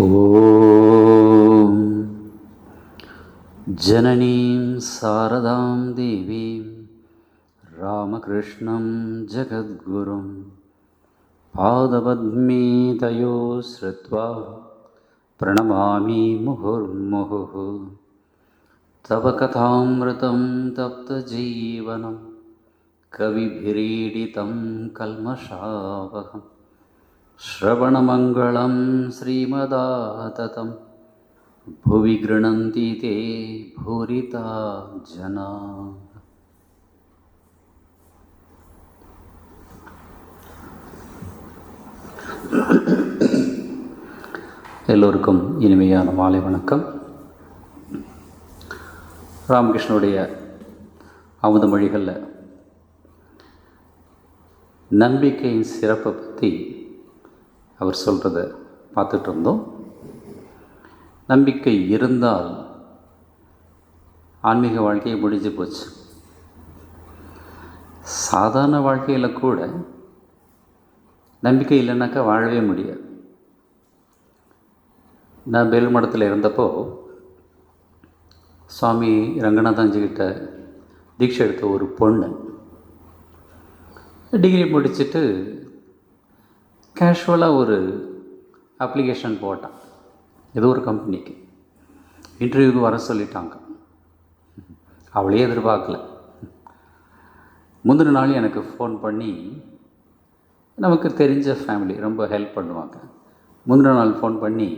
ஓம் ஜனனீம் சாரதாம் தேவீம் ராமகிருஷ்ணம் ஜகத்குரும் பாதபத்மே thio ஸ்ருத்வா பிரணமாமி முहुर्मुहुः தவ கதாமிருதம் தப்தஜீவனம் கவிபிரீடிதம் கல்மஷாவகம் श्रवणमङ्गलं श्रीमदाततं भुवि गृह्णन्ति ते भूरिता जना. எல்லோருக்கும் இனிமையான மாலை வணக்கம். ராமகிருஷ்ணனுடைய அமுத மொழிகளில் நம்பிக்கையின் சிறப்பை பற்றி அவர் சொல்கிறத பார்த்துட்டு இருந்தோம். நம்பிக்கை இருந்தால் ஆன்மீக வாழ்க்கையை முடிஞ்சு போச்சு. சாதாரண வாழ்க்கையில் கூட நம்பிக்கை இல்லைன்னாக்கா வாழவே முடியாது. நான் வேலூர் மடத்தில் இருந்தப்போ சுவாமி ரங்கநாதாஞ்சிக்கிட்ட தீட்சை எடுத்த ஒரு பொண்ணு டிகிரி முடிச்சுட்டு கேஷுவலாக ஒரு அப்ளிகேஷன் போட்டான். ஏதோ ஒரு கம்பெனிக்கு இன்டர்வியூக்கு வர சொல்லிட்டாங்க. அவளே எதிர்பார்க்கல. முந்தின நாள் எனக்கு ஃபோன் பண்ணி, நமக்கு தெரிஞ்ச ஃபேமிலி ரொம்ப ஹெல்ப் பண்ணுவாங்க. முந்தின நாள் ஃபோன் பண்ணி,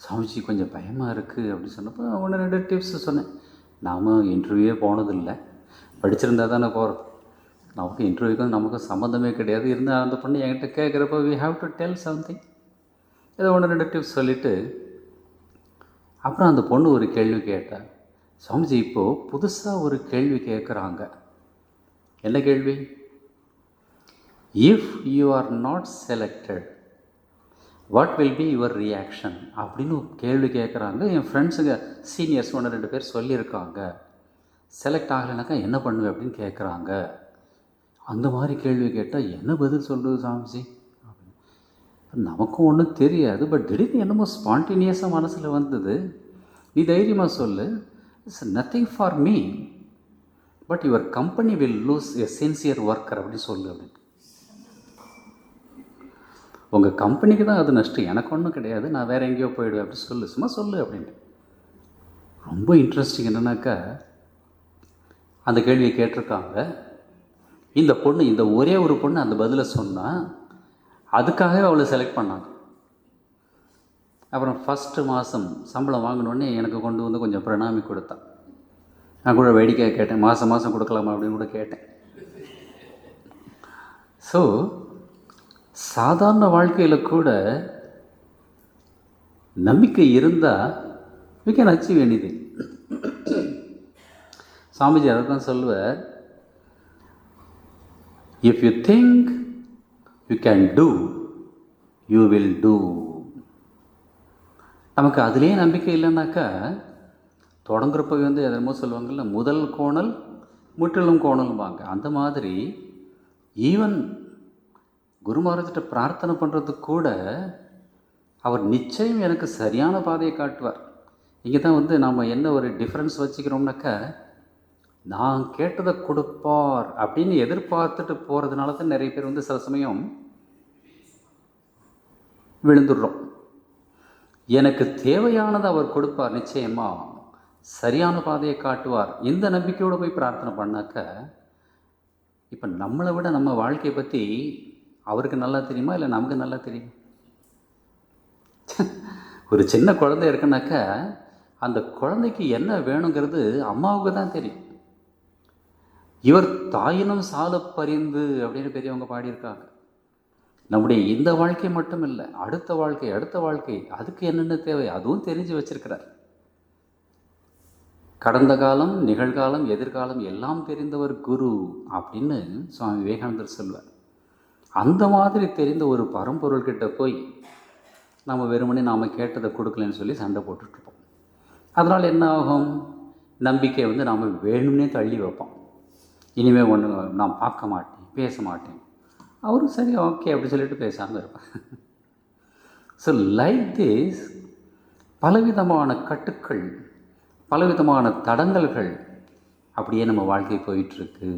சாமிஜி கொஞ்சம் பயமாக இருக்குது அப்படின்னு சொன்னப்போ 1-2 டிப்ஸ் சொன்னேன். நாம் இன்டர்வியூவே போனதில்லை, படிச்சிருந்தா தானே போகிறோம். நமக்கு இன்டர்வியூக்கும் நமக்கும் சம்மந்தமே கிடையாது. இருந்தால் அந்த பொண்ணு என்கிட்ட கேட்குறப்போ we have to tell something. ஏதோ 1-2 டிப்ஸ் சொல்லிவிட்டு அப்புறம் அந்த பொண்ணு ஒரு கேள்வி கேட்டாள். சாமிஜி இப்போது புதுசாக ஒரு கேள்வி கேட்குறாங்க. என்ன கேள்வி? If you are not selected what will be your reaction அப்படின்னு கேள்வி கேட்குறாங்க. என் ஃப்ரெண்ட்ஸுங்க சீனியர்ஸ் 1-2 பேர் சொல்லியிருக்காங்க. செலக்ட் ஆகலைனாக்கா என்ன பண்ணுவேன் அப்படின்னு கேட்குறாங்க. அந்த மாதிரி கேள்வி கேட்டால் என்ன பதில் சொல்கிறது சாமிஜி அப்படின்னு. நமக்கும் ஒன்றும் தெரியாது. பட் திடீர்னு என்னமோ ஸ்பான்டேனியஸாக மனசில் வந்தது. நீ தைரியமாக சொல்லு, it's nothing for me but your company will lose a sincere worker அப்படின்னு சொல்லு அப்படின்னு. உங்கள் கம்பெனிக்கு தான் அது நஷ்டம், எனக்கு ஒன்றும் கிடையாது, நான் வேறு எங்கேயோ போயிடுவேன் அப்படி சொல்லு, சும்மா சொல்லு அப்படின்ட்டு. ரொம்ப இன்ட்ரெஸ்டிங் என்னன்னாக்கா, அந்த கேள்வியை கேட்டிருக்காங்க. இந்த பொண்ணு, இந்த ஒரே ஒரு பொண்ணு அந்த பதிலை சொன்னால் அதுக்காகவே அவளை செலக்ட் பண்ணாங்க. அப்புறம் ஃபஸ்ட்டு மாதம் சம்பளம் வாங்கினோடனே எனக்கு கொண்டு வந்து கொஞ்சம் பிரணாமி கொடுத்தான். நான் கூட வேடிக்கை கேட்டேன், மாதம் கொடுக்கலாமா அப்படின்னு கூட கேட்டேன். ஸோ சாதாரண வாழ்க்கையில் கூட நம்பிக்கை இருந்தால் we can achieve anything. Swamiji அதை தான் சொல்லுவார், if you think you can do, you will do. நமக்கு அதுலேயே நம்பிக்கை இல்லைன்னாக்கா தொடங்குறப்ப எதனமோ சொல்லுவாங்கள்ல, முதல் கோணல் முற்றிலும் கோணலும்பாங்க. அந்த மாதிரி ஈவன் குரு மகாராஜ்கிட்ட பிரார்த்தனை பண்ணுறதுக்கு கூட அவர் நிச்சயம் எனக்கு சரியான பாதையை காட்டுவார். இங்கே தான் நாம் என்ன ஒரு டிஃப்ரென்ஸ் வச்சுக்கிறோம்னாக்கா, நான் கேட்டதை கொடுப்பார் அப்படின்னு எதிர்பார்த்துட்டு போகிறதுனால தான் நிறைய பேர் சில சமயம் விழுந்துடுறோம். எனக்கு தேவையானதை அவர் கொடுப்பார், நிச்சயமாக சரியான பாதையை காட்டுவார். இந்த நம்பிக்கையோடு போய் பிரார்த்தனை பண்ணாக்க, இப்போ நம்மளை விட நம்ம வாழ்க்கையை பற்றி அவருக்கு நல்லா தெரியுமா இல்லை நமக்கு நல்லா தெரியும்? ஒரு சின்ன குழந்தை இருக்குனாக்கா அந்த குழந்தைக்கு என்ன வேணுங்கிறது அம்மாவுக்கு தான் தெரியும். இவர் தாயினும் சால பரிந்து அப்படின்னு பெரியவங்க பாடியிருக்காங்க. நம்முடைய இந்த வாழ்க்கை மட்டும் இல்லை, அடுத்த வாழ்க்கை அதுக்கு என்னென்ன தேவை அதுவும் தெரிஞ்சு வச்சிருக்கிறார். கடந்த காலம், நிகழ்காலம், எதிர்காலம் எல்லாம் தெரிந்தவர் குரு அப்படின்னு சுவாமி விவேகானந்தர் சொல்வார். அந்த மாதிரி தெரிந்த ஒரு பரம்பொருள்கிட்ட போய் நம்ம வெறுமனே நாம் கேட்டதை கொடுக்கலன்னு சொல்லி சண்டை போட்டுட்ருப்போம். அதனால் என்ன ஆகும்? நம்பிக்கையை நாம் வேணும்னே தள்ளி வைப்போம். இனிமேல் ஒன்று நான் பார்க்க மாட்டேன், பேச மாட்டேன். அவரும் சரி ஓகே அப்படி சொல்லிட்டு பேசாமல் இருப்பேன். ஸோ லைக் திஸ் பலவிதமான கட்டுக்கள், பலவிதமான தடங்கல்கள் அப்படியே நம்ம வாழ்க்கை போயிட்டுருக்கு.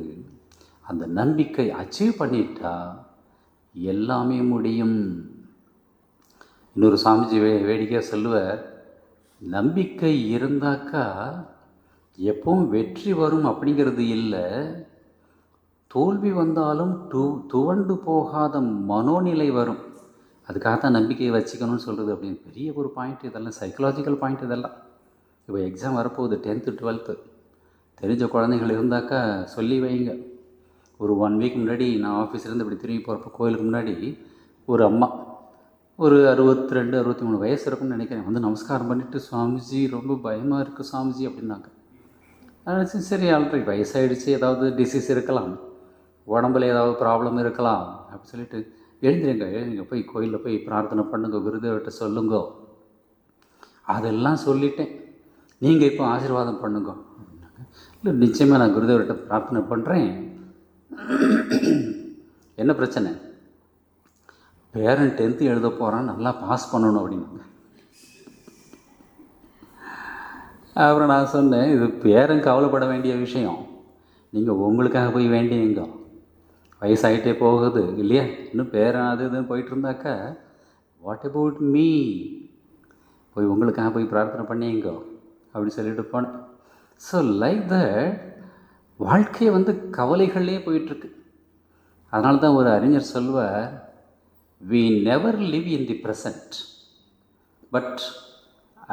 அந்த நம்பிக்கை அச்சீவ் பண்ணிட்டா எல்லாமே முடியும். இன்னொரு சாமிஜி வேடிக்கையாக சொல்லுவார், நம்பிக்கை இருந்தாக்கா எப்பவும் வெற்றி வரும் அப்படிங்கிறது இல்லை, தோல்வி வந்தாலும் துவண்டு போகாத மனோநிலை வரும். அதுக்காக தான் நம்பிக்கையை வச்சுக்கணும்னு சொல்கிறது அப்படின்னு. பெரிய ஒரு பாயிண்ட் இதெல்லாம், சைக்கலாஜிக்கல் பாயிண்ட் இதெல்லாம். இப்போ எக்ஸாம் வரப்போகுது, 10th 12th. தெரிஞ்ச குழந்தைகள் இருந்தாக்கா சொல்லி வைங்க. ஒரு 1 வீக் முன்னாடி நான் ஆஃபீஸ்லேருந்து இப்படி திரும்பி போகிறப்ப கோயிலுக்கு முன்னாடி ஒரு அம்மா, ஒரு 62 63 வயசு இருக்கும்னு நினைக்கிறேன், வந்து நமஸ்காரம் பண்ணிவிட்டு, சுவாமிஜி ரொம்ப பயமாக இருக்குது சுவாமிஜி அப்படின்னாங்க. நினச்சி சரி ஆல்ரெடி வயசாகிடுச்சு, ஏதாவது டிசீஸ் இருக்கலாம், உடம்புல ஏதாவது ப்ராப்ளம் இருக்கலாம் அப்படின்னு சொல்லிட்டு, எழுந்திருங்க போய் கோயிலில் போய் பிரார்த்தனை பண்ணுங்க, குருதேவர்கிட்ட சொல்லுங்க. அதெல்லாம் சொல்லிட்டேன், நீங்கள் இப்போ ஆசீர்வாதம் பண்ணுங்க அப்படின்னாங்க. இல்லை நிச்சயமாக நான் குருதேவர்கிட்ட பிரார்த்தனை பண்ணுறேன். என்ன பிரச்சனை? பேரன் 10th எழுத போகிறான், நல்லா பாஸ் பண்ணணும் அப்படின்னாங்க. அப்புறம் நான் சொன்னேன், இது பேரன் கவலைப்பட வேண்டிய விஷயம், நீங்கள் உங்களுக்காக போய் வேண்டியங்க. வயசாகிட்டே போகுது இல்லையா, இன்னும் பேரன் அது இதுன்னு போயிட்டு இருந்தாக்கா, வாட் அபவுட் மீ, போய் உங்களுக்காக போய் பிரார்த்தனை பண்ணிங்க அப்படின்னு சொல்லிட்டு போனேன். ஸோ லைக் தட் வாழ்க்கையை வந்து கவலைகள்லேயே போயிட்டுருக்கு. அதனால தான் ஒரு அறிஞர் சொல்வார், we never live in the present but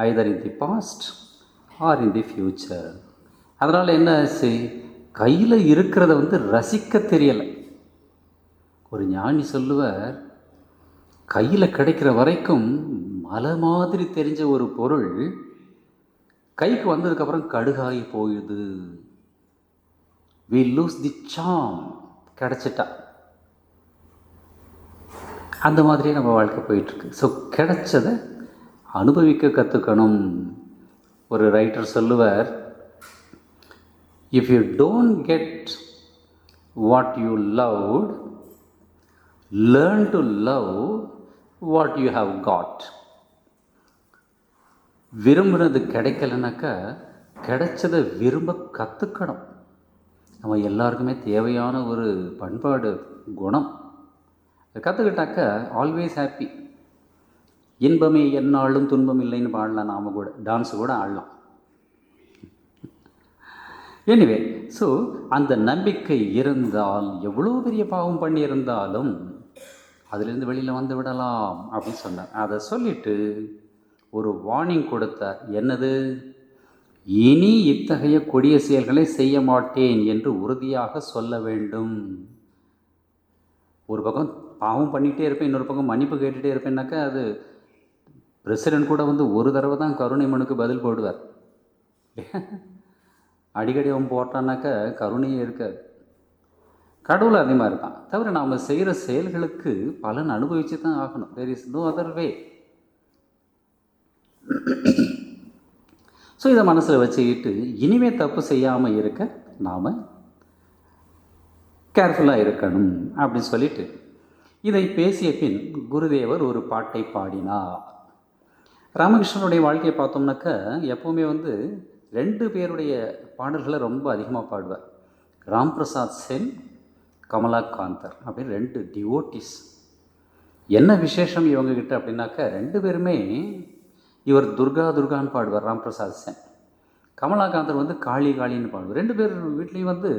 either in the past or in the future. அதனால் என்ன ஆச்சு, கையில் இருக்கிறத வந்து ரசிக்க தெரியலை. ஒரு ஞானி சொல்லுவார், கையில் கிடைக்கிற வரைக்கும் மலை மாதிரி தெரிஞ்ச ஒரு பொருள் கைக்கு வந்ததுக்கப்புறம் கடுகாகி போயிடுது. we lose the charm. கிடச்சிட்டா அந்த மாதிரியே நம்ம வாழ்க்கை போயிட்டுருக்கு. ஸோ கிடைச்சதை அனுபவிக்க கற்றுக்கணும். ஒரு ரைட்டர் சொல்லுவார், if you don't get what you loved, learn to love what you have got. விரும்புகிறது கிடைக்கலனாக்கா கிடைச்சதை விரும்ப கற்றுக்கணும். நம்ம எல்லாருக்குமே தேவையான ஒரு பண்பாடு குணம். கற்றுக்கிட்டாக்கா ஆல்வேஸ் ஹாப்பி. இன்பமே எந்நாளும் துன்பம் இல்லைன்னு பாடலாம், நாம் கூட டான்ஸு கூட ஆடலாம். எனிவே, ஸோ அந்த நம்பிக்கை இருந்தால் எவ்வளோ பெரிய பாவம் பண்ணியிருந்தாலும் அதிலிருந்து வெளியில் வந்து விடலாம் அப்படின்னு சொன்னார். அதை சொல்லிவிட்டு ஒரு வார்னிங் கொடுத்தார். என்னது? இனி இத்தகைய கொடிய செயல்களை செய்ய மாட்டேன் என்று உறுதியாக சொல்ல வேண்டும். ஒரு பக்கம் பாவம் பண்ணிகிட்டே இருப்பேன், இன்னொரு பக்கம் மன்னிப்பு கேட்டுகிட்டே இருப்பேன்னாக்கா அது பிரசிடென்ட் கூட வந்து ஒரு தடவை தான் கருணை மனுக்கு பதில் போடுவார். அடிக்கடி அவன் போட்டான்னாக்கா கருணையே இருக்காது. கடவுள் அதே மாதிரி தான். தவிர நாம் செய்கிற செயல்களுக்கு பலன் அனுபவித்து தான் ஆகணும். There is no other way. So இதை மனசில் வச்சுக்கிட்டு இனிமேல் தப்பு செய்யாமல் இருக்க நாம் கேர்ஃபுல்லாக இருக்கணும் அப்படின்னு சொல்லிட்டு இதை பேசிய பின் குருதேவர் ஒரு பாட்டை பாடினார். ராமகிருஷ்ணனுடைய வாழ்க்கையை பார்த்தோம்னாக்கா எப்போவுமே வந்து 2 பேருடைய பாடல்களை ரொம்ப அதிகமாக பாடுவார். ராம் பிரசாத் சென், கமலாகாந்தர் அப்படின்னு 2 டிவோட்டிஸ். என்ன விசேஷம் இவங்ககிட்ட அப்படின்னாக்கா 2 பேருமே, இவர் துர்கா துர்கான்னு பாடுவார் ராம் பிரசாத் சென், கமலாகாந்தர் வந்து காளி காளின்னு பாடுவார். 2 பேர் வீட்லேயும் வந்து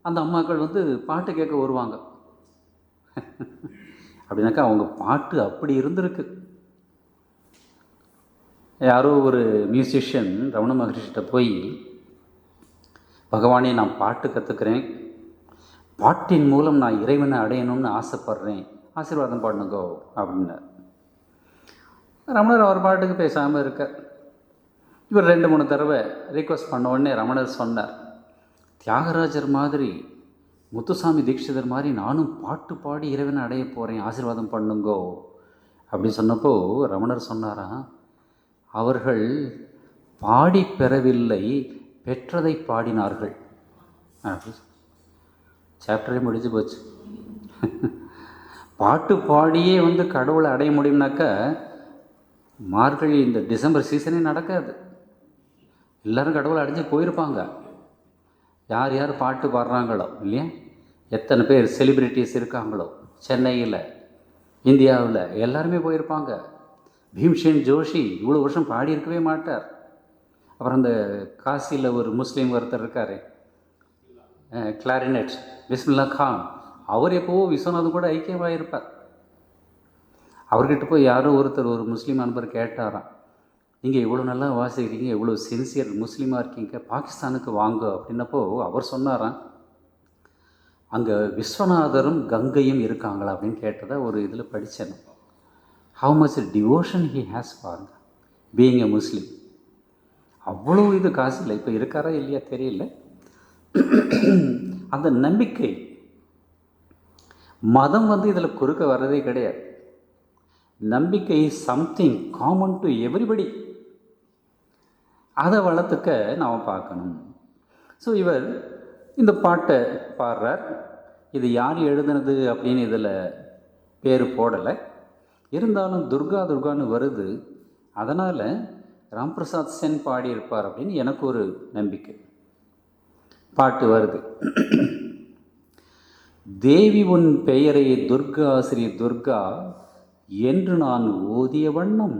அந்த அம்மாக்கள் வந்து பாட்டு கேட்க வருவாங்க. அப்படின்னாக்கா அவங்க பாட்டு அப்படி இருந்திருக்கு. யாரோ ஒரு மியூசிஷியன் ரமண மகரிஷிட்ட போய், பகவானே நான் பாட்டு கற்றுக்கிறேன், பாட்டின் மூலம் நான் இறைவனை அடையணும்னு ஆசைப்பட்றேன், ஆசீர்வாதம் பண்ணுங்கோ அப்படின்னார். ரமணர் அவர் பாட்டுக்கு பேசாமல் இருக்க. இவர் 2-3 தடவை ரிக்வஸ்ட் பண்ண உடனே ரமணர் சொன்னார், தியாகராஜர் மாதிரி, முத்துசாமி தீட்சிதர் மாதிரி நானும் பாட்டு பாடி இறைவனை அடைய போகிறேன், ஆசீர்வாதம் பண்ணுங்கோ அப்படின்னு சொன்னப்போ ரமணர் சொன்னாராம், அவர்கள் பாடி பெறவில்லை, பெற்றதை பாடினார்கள். சாப்டரே முடிஞ்சு போச்சு. பாட்டு பாடியே வந்து கடவுளை அடைய முடியும்னாக்கா மார்கழி இந்த டிசம்பர் சீசனே நடக்காது. எல்லோரும் கடவுளை அடைஞ்சு போயிருப்பாங்க. யார் யார் பாட்டு பாடுறாங்களோ இல்லையா, எத்தனை பேர் செலிப்ரிட்டிஸ் இருக்காங்களோ சென்னையில், இந்தியாவில் எல்லாருமே போயிருப்பாங்க. பீம்சேன் ஜோஷி இவ்வளோ வருஷம் பாடியிருக்கவே மாட்டார். அப்புறம் அந்த காசியில் ஒரு முஸ்லீம் ஒருத்தர் இருக்கார், கிளாரினெட், பிஸ்மில்லா கான், அவர் எப்போவோ விஸ்வநாதன் கூட ஐக்கியமாக இருப்பார். அவர்கிட்ட போய் யாரோ ஒருத்தர், ஒரு முஸ்லீம் நண்பர் கேட்டாராம், நீங்கள் இவ்வளோ நல்லா வாசிக்கிறீங்க, இவ்வளோ சின்சியர் முஸ்லீமாக இருக்கீங்க, பாகிஸ்தானுக்கு வாங்க அப்படின்னப்போ அவர் சொன்னாராம், அங்கே விஸ்வநாதரும் கங்கையும் இருக்காங்களா அப்படின்னு கேட்டதை ஒரு இதில் படித்தேன். How much devotion he has for being a Muslim. அவ்வளோ இது காசு இல்லை, இப்போ இருக்காரா இல்லையா தெரியல. அந்த நம்பிக்கை, மதம் இதில் குறுக்க வர்றதே கிடையாது. நம்பிக்கை is something common to everybody. அதை வளர்த்துக்க நாம் பார்க்கணும். ஸோ இவர் இந்த பாட்டை பாடுறார். இது யார் எழுதுனது அப்படின்னு இதில் பேர் போடலை, இருந்தாலும் துர்கா துர்கான்னு வருது, அதனால் ராம்பிரசாத் சென் பாடியிருப்பார் அப்படின்னு எனக்கு ஒரு நம்பிக்கை. பாட்டு வருது. தேவி உன் பெயரை துர்கா ஸ்ரீ துர்கா என்று நான் ஓதிய வண்ணம்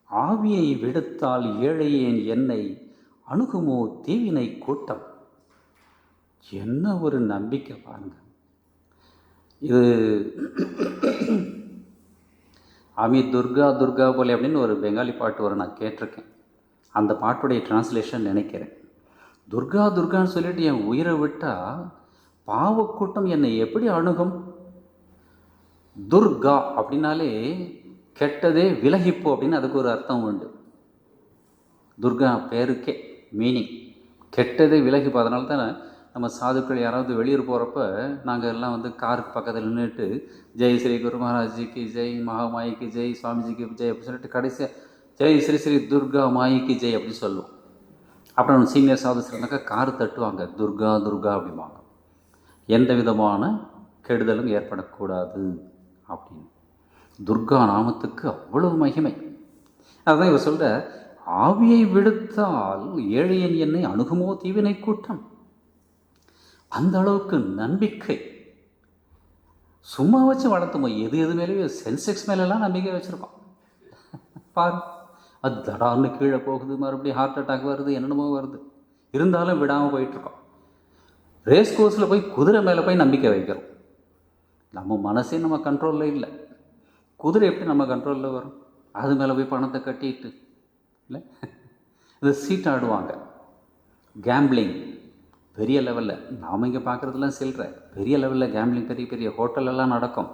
ஆவியை விடுத்தால் ஏழையேன் என்னை அணுகுமோ தீவினை கூட்டம். என்ன ஒரு நம்பிக்கை பாருங்க. இது ஆமி துர்கா துர்கா போலே அப்படின்னு ஒரு பெங்காலி பாட்டு வரும், நான் கேட்டிருக்கேன். அந்த பாட்டுடைய டிரான்ஸ்லேஷன் நினைக்கிறேன். துர்கா துர்கான்னு சொல்லிட்டு என் உயிரை விட்டால் பாவக்கூட்டம் என்னை எப்படி அணுகும்? துர்கா அப்படின்னாலே கெட்டதே விலகிப்போ அப்படின்னு அதுக்கு ஒரு அர்த்தம் உண்டு. துர்கா பேருக்கே மீனிங் கெட்டதே விலகிப்போ. அதனால தான் நம்ம சாதுக்கள் யாராவது வெளியூர் போகிறப்ப நாங்கள் எல்லாம் காருக்கு பக்கத்தில் நின்றுட்டு ஜெய் ஸ்ரீ குரு மகாராஜிக்கு ஜெய், மகாமாயிக்கு ஜெய், சுவாமிஜிக்கு ஜெய் அப்படின்னு சொல்லிட்டு கடைசியாக ஜெய் ஸ்ரீ ஸ்ரீ துர்கா மாயிக்கு ஜெய் அப்படின்னு சொல்லுவோம். அப்புறம் சீனியர் சாது இருந்தாக்கா கார் தட்டுவாங்க, துர்கா துர்கா அப்படிம்பாங்க. எந்த விதமான கெடுதலும் ஏற்படக்கூடாது அப்படின்னு. துர்கா நாமத்துக்கு அவ்வளவு மகிமை. அதுதான் இவர் சொல்ற, ஆவியை விடுத்தால் ஏழையன் என்னை அணுகுமோ தீவினை கூட்டம். அந்த அளவுக்கு நம்பிக்கை சும்மா வச்சு வளர்த்துமோ. எது மேலேயும் சென்செக்ஸ் மேலெல்லாம் நம்பிக்கை வச்சுருக்கோம் பாரு. அது தடார்னு கீழே போகுது, மறுபடியும் ஹார்ட் அட்டாக் வருது, என்னென்னமோ வருது, இருந்தாலும் விடாமல் போயிட்டுருக்கோம். ரேஸ் கோர்ஸில் போய் குதிரை மேலே போய் நம்பிக்கை வைக்கிறோம். நம்ம மனசே நம்ம கண்ட்ரோலில் இல்லை, குதிரை எப்படி நம்ம கண்ட்ரோலில் வரும்? அது மேலே போய் பணத்தை கட்டிட்டு இல்லை, இது சீட் ஆடுவாங்க. கேம்பிளிங் பெரிய லெவலில், நாம் இங்கே பார்க்குறதுலாம் சில்லற, பெரிய லெவலில் கேம்பிளிங் பெரிய பெரிய ஹோட்டலெல்லாம் நடக்கும்.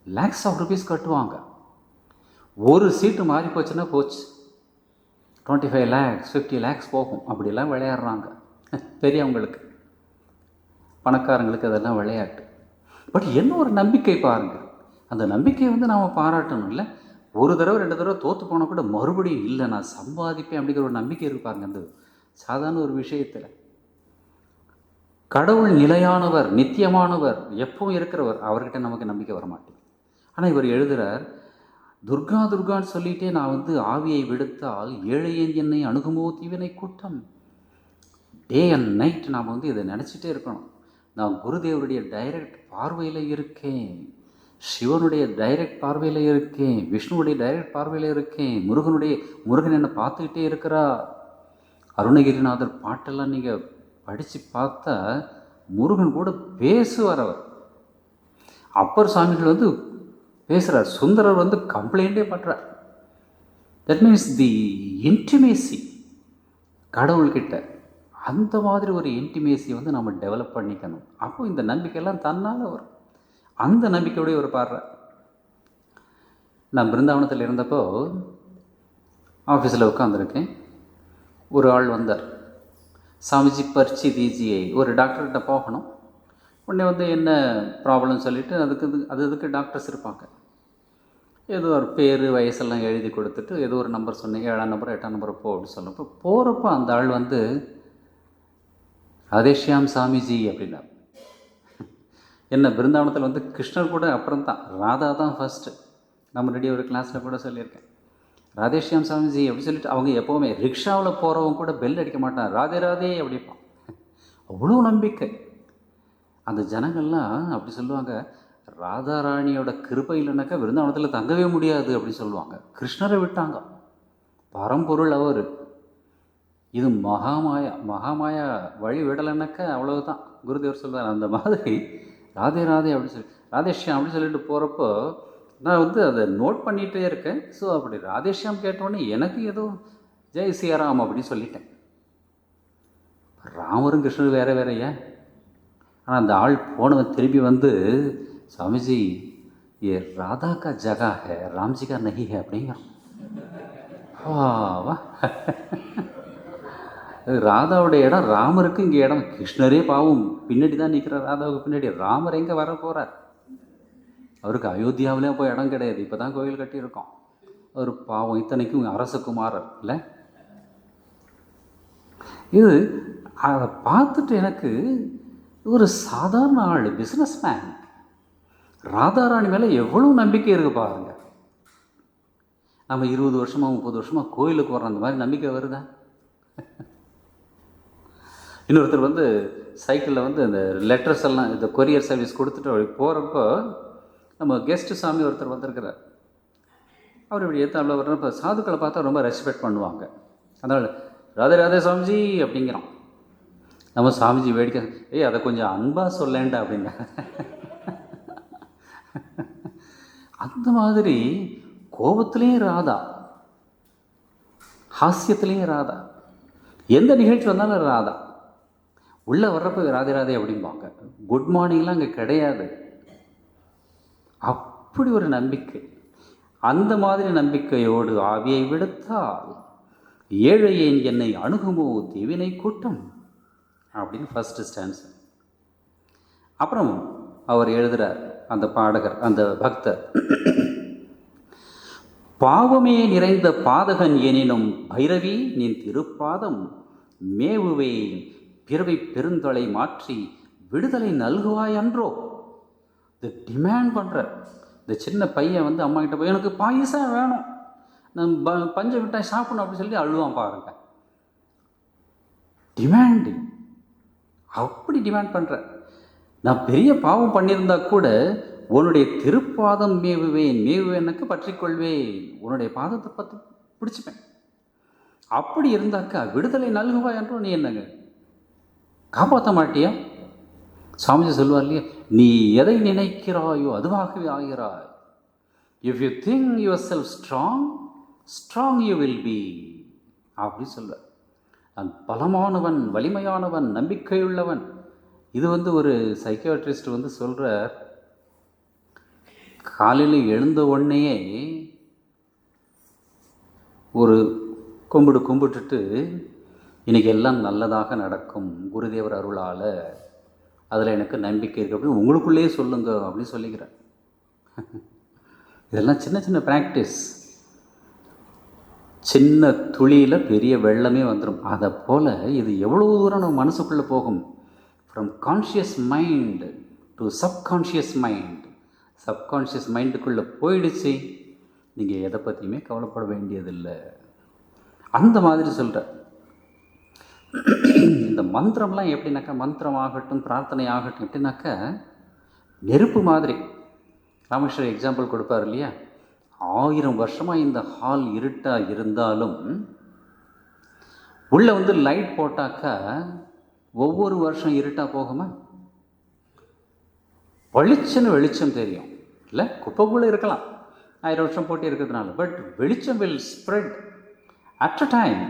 லேக்ஸ் ஆஃப் ருபீஸ் கட்டுவாங்க. ஒரு சீட்டு மாறி போச்சுன்னா போச்சு, 25 lakhs 50 lakhs போகும். அப்படிலாம் விளையாடுறாங்க. பெரியவங்களுக்கு, பணக்காரங்களுக்கு அதெல்லாம் விளையாட்டு. பட் என்ன ஒரு நம்பிக்கை பாருங்கள். அந்த நம்பிக்கையை நாம் பாராட்டணும் இல்லை. ஒரு தடவை 2 தடவை தோற்று போனால் கூட மறுபடியும் இல்லை, நான் சம்பாதிப்பேன் அப்படிங்கிற ஒரு நம்பிக்கை இருப்பாருங்க. அந்த சாதாரண ஒரு விஷயத்தில் கடவுள் நிலையானவர், நித்தியமானவர், எப்பவும் இருக்கிறவர், அவர்கிட்ட நமக்கு நம்பிக்கை வரமாட்டேங்குது. ஆனால் இவர் எழுதுகிறார், துர்கா துர்கான்னு சொல்லிகிட்டே நான் ஆவியை விடுத்தால் ஏழையன் என்னை அணுகுமோ தீவினை கூட்டம். டே அண்ட் நைட் நாம் இதை நினச்சிட்டே இருக்கணும். நான் குருதேவருடைய டைரக்ட் பார்வையில் இருக்கேன், சிவனுடைய டைரக்ட் பார்வையில் இருக்கேன், விஷ்ணுவுடைய டைரக்ட் பார்வையில் இருக்கேன், முருகன் என்னை பார்த்துக்கிட்டே இருக்கிறா. அருணகிரிநாதர் பாட்டெல்லாம் நீங்கள் படித்து பார்த்தா முருகன் கூட பேசுவார். அவர் அப்பர் சாமிகள் பேசுகிறார், சுந்தரர் கம்ப்ளைண்டே பண்ணுறார். தட் மீன்ஸ் தி இன்டிமேசி கடவுள்கிட்ட, அந்த மாதிரி ஒரு இன்டிமேசியை நம்ம டெவலப் பண்ணிக்கணும். அப்போ இந்த நம்பிக்கையெல்லாம் தன்னால் வரும். அந்த நம்பிக்கையோடய ஒரு பாடுறார். நான் பிருந்தாவனத்தில் இருந்தப்போ ஆஃபீஸில் உட்காந்துருக்கேன். ஒரு ஆள் வந்தார், சாமிஜி பர்ச்சி தீஜியை, ஒரு டாக்டர்கிட்ட போகணும். உடனே என்ன ப்ராப்ளம்னு சொல்லிவிட்டு அதுக்கு டாக்டர்ஸ் இருப்பாங்க. ஏதோ ஒரு பேர் வயசெல்லாம் எழுதி கொடுத்துட்டு ஏதோ ஒரு நம்பர் சொன்னேன், 7ஆம் நம்பர் 8ஆம் நம்பர் போ அப்படின்னு சொன்னப்போ போகிறப்போ அந்த ஆள் ராதேஷ்யாம் சாமிஜி அப்படின்னா. என்ன பிருந்தாவனத்தில் கிருஷ்ணர் கூட அப்புறம் தான், ராதா தான் ஃபஸ்ட்டு. நம்ம ரெடி ஒரு கிளாஸில் கூட சொல்லியிருக்கேன். ராதேஷ்யாம் சாமிஜி அப்படி சொல்லிட்டு அவங்க எப்போவுமே ரிக்ஷாவில் போகிறவங்க கூட பெல் அடிக்க மாட்டான், ராதே ராதே அப்படிப்பான். அவ்வளோ நம்பிக்கை. அந்த ஜனங்கள்லாம் அப்படி சொல்லுவாங்க, ராதாராணியோட கிருபை இல்லைனாக்கா விருந்தாவனத்தில் தங்கவே முடியாது அப்படி சொல்லுவாங்க. கிருஷ்ணரை விட்டாங்க, பரம்பொருள் அவர். இது மகாமாயா வழி விடலைன்னாக்கா அவ்வளவுதான். குருதேவர் சொல்லுவார் அந்த மாதிரி ராதே ராதே அப்படி சொல்லி ராதேஷ்யாம் அப்படி சொல்லிட்டு போகிறப்போ நான் அதை நோட் பண்ணிகிட்டே இருக்கேன். ஸோ அப்படி ராதேஷ்யாம் கேட்டோடனே எனக்கு ஏதோ ஜெய் சியாராம் அப்படின்னு சொல்லிட்டேன். ராமரும் கிருஷ்ணரும் வேற வேறையா? ஆனால் அந்த ஆள் போனவன் திரும்பி சாமிஜி ஏ ராதா கா ஜகா ஹே ராம்ஜி கா நஹி ஹே அப்படிங்கிறான். வா ராதாவோட இடம் ராமருக்கு இங்கே இடம். கிருஷ்ணரே பாவம் பின்னாடி தான் நிற்கிறார், ராதாவுக்கு பின்னாடி. ராமர் எங்கே வர போகிறார்? அவருக்கு அயோத்தியாவிலே போய் இடம் கிடையாது, இப்போ தான் கோயில் கட்டியிருக்கோம். அவர் பாவம், இத்தனைக்கும் அரசகுமாரர் இல்லை. இது அதை பார்த்துட்டு எனக்கு ஒரு சாதாரண ஆள், பிஸ்னஸ் மேன், ராதாராணி மேலே எவ்வளோ நம்பிக்கை இருக்குது பாருங்க. நம்ம 20 வருஷமா 30 வருஷமா கோயிலுக்கு வரோம், அந்த மாதிரி நம்பிக்கை வருதா? இன்னொருத்தர் சைக்கிளில் இந்த லெட்டர்ஸ் எல்லாம் இந்த கொரியர் சர்வீஸ் கொடுத்துட்டு அப்படி போகிறப்போ நம்ம கெஸ்ட்டு சாமி ஒருத்தர் வந்திருக்கிறார். அவர் இப்படி ஏற்றாப்புல வர்றப்போ சாதுக்களை பார்த்தா ரொம்ப ரெஸ்பெக்ட் பண்ணுவாங்க. அதனால் ராதே ராதே சாமிஜி அப்படிங்கிறோம். நம்ம சாமிஜி வேடிக்கை, அதை கொஞ்சம் அன்பாக சொல்லேண்டா அப்படிங்க. அந்த மாதிரி கோபத்துலேயும் ராதா, ஹாஸ்யத்துலேயும் ராதா, எந்த நிகழ்ச்சி வந்தாலும் ராதா. உள்ளே வர்றப்போ ராதே ராதே அப்படிம்பாங்க. குட் மார்னிங்லாம் அங்கே கிடையாது. அப்படி ஒரு நம்பிக்கை. அந்த மாதிரி நம்பிக்கையோடு ஆவியை விடுத்தால் ஏழையேன் என்னை அணுகுமோ தேவினை கூட்டம் அப்படின்னு ஃபஸ்ட்டு ஸ்டான்ஸ். அப்புறம் அவர் எழுதுகிறார், அந்த பாடகர், அந்த பக்தர், பாவமே நிறைந்த பாதகன் எனினும் பைரவி நின் திருப்பாதம் மேவுவே பிறவை பெருந்தொலை மாற்றி விடுதலை நல்குவாய் அன்றோ. இந்த டிமாண்ட் பண்ணுற இந்த சின்ன பையன் அம்மா கிட்ட போய் எனக்கு பாயசம் வேணும், நான் பஞ்ச மிட்டாய் சாப்பிடணும் அப்படின்னு சொல்லி அழுவான் பாருங்க. டிமாண்டிங், அப்படி டிமாண்ட் பண்ணுற. நான் பெரிய பாவம் பண்ணியிருந்தா கூட உன்னுடைய திருப்பாதம் மேவுவேனுக்கு பற்றிக்கொள்வேன், உன்னுடைய பாதத்தை பற்றி பிடிச்சிப்பேன். அப்படி இருந்தாக்கா விடுதலை நல்குவா என்றும் நீ என்னங்க காப்பாற்ற மாட்டியா? சாமிஜி சொல்லுவார் இல்லையா, நீ எதை நினைக்கிறாயோ அதுவாகவே ஆகிறாய். If you think yourself strong, strong you will be அப்படி சொல்வார். நான் பலமானவன், வலிமையானவன், நம்பிக்கையுள்ளவன். இது ஒரு சைக்கியாட்ரிஸ்ட் சொல்கிறார், காலையில் எழுந்த உடனேயே ஒரு கும்பிட்டுட்டு இன்றைக்கி எல்லாம் நல்லதாக நடக்கும் குருதேவர் அருளால், அதில் எனக்கு நம்பிக்கை இருக்குது அப்படின்னு உங்களுக்குள்ளேயே சொல்லுங்க அப்படின்னு சொல்லிக்கிறேன். இதெல்லாம் சின்ன சின்ன ப்ராக்டிஸ். சின்ன துளியில் பெரிய வெள்ளமே வந்துடும். அதை போல் இது எவ்வளோ தூரம் நம்ம மனசுக்குள்ளே போகும். From conscious mind to subconscious mind. Subconscious மைண்டுக்குள்ளே போயிடுச்சு, நீங்கள் எதை பற்றியுமே கவலைப்பட வேண்டியதில்லை. அந்த மாதிரி சொல்கிற இந்த மந்திரம்லாம் எப்படின்னாக்கா, மந்திரம் ஆகட்டும், பிரார்த்தனை ஆகட்டும், எப்படின்னாக்கா நெருப்பு மாதிரி. ராமேஸ்வரர் எக்ஸாம்பிள் கொடுப்பார் இல்லையா, 1000 வருஷமாக இந்த ஹால் இருட்டாக இருந்தாலும் உள்ளே லைட் போட்டாக்கா ஒவ்வொரு வருஷம் இருட்டாக போகுமா? வெளிச்சம் தெரியும் இல்லை? குப்பைக்குள்ளே இருக்கலாம் 1000 வருஷம் போட்டி இருக்கிறதுனால, பட் வெளிச்சம் will spread at a time.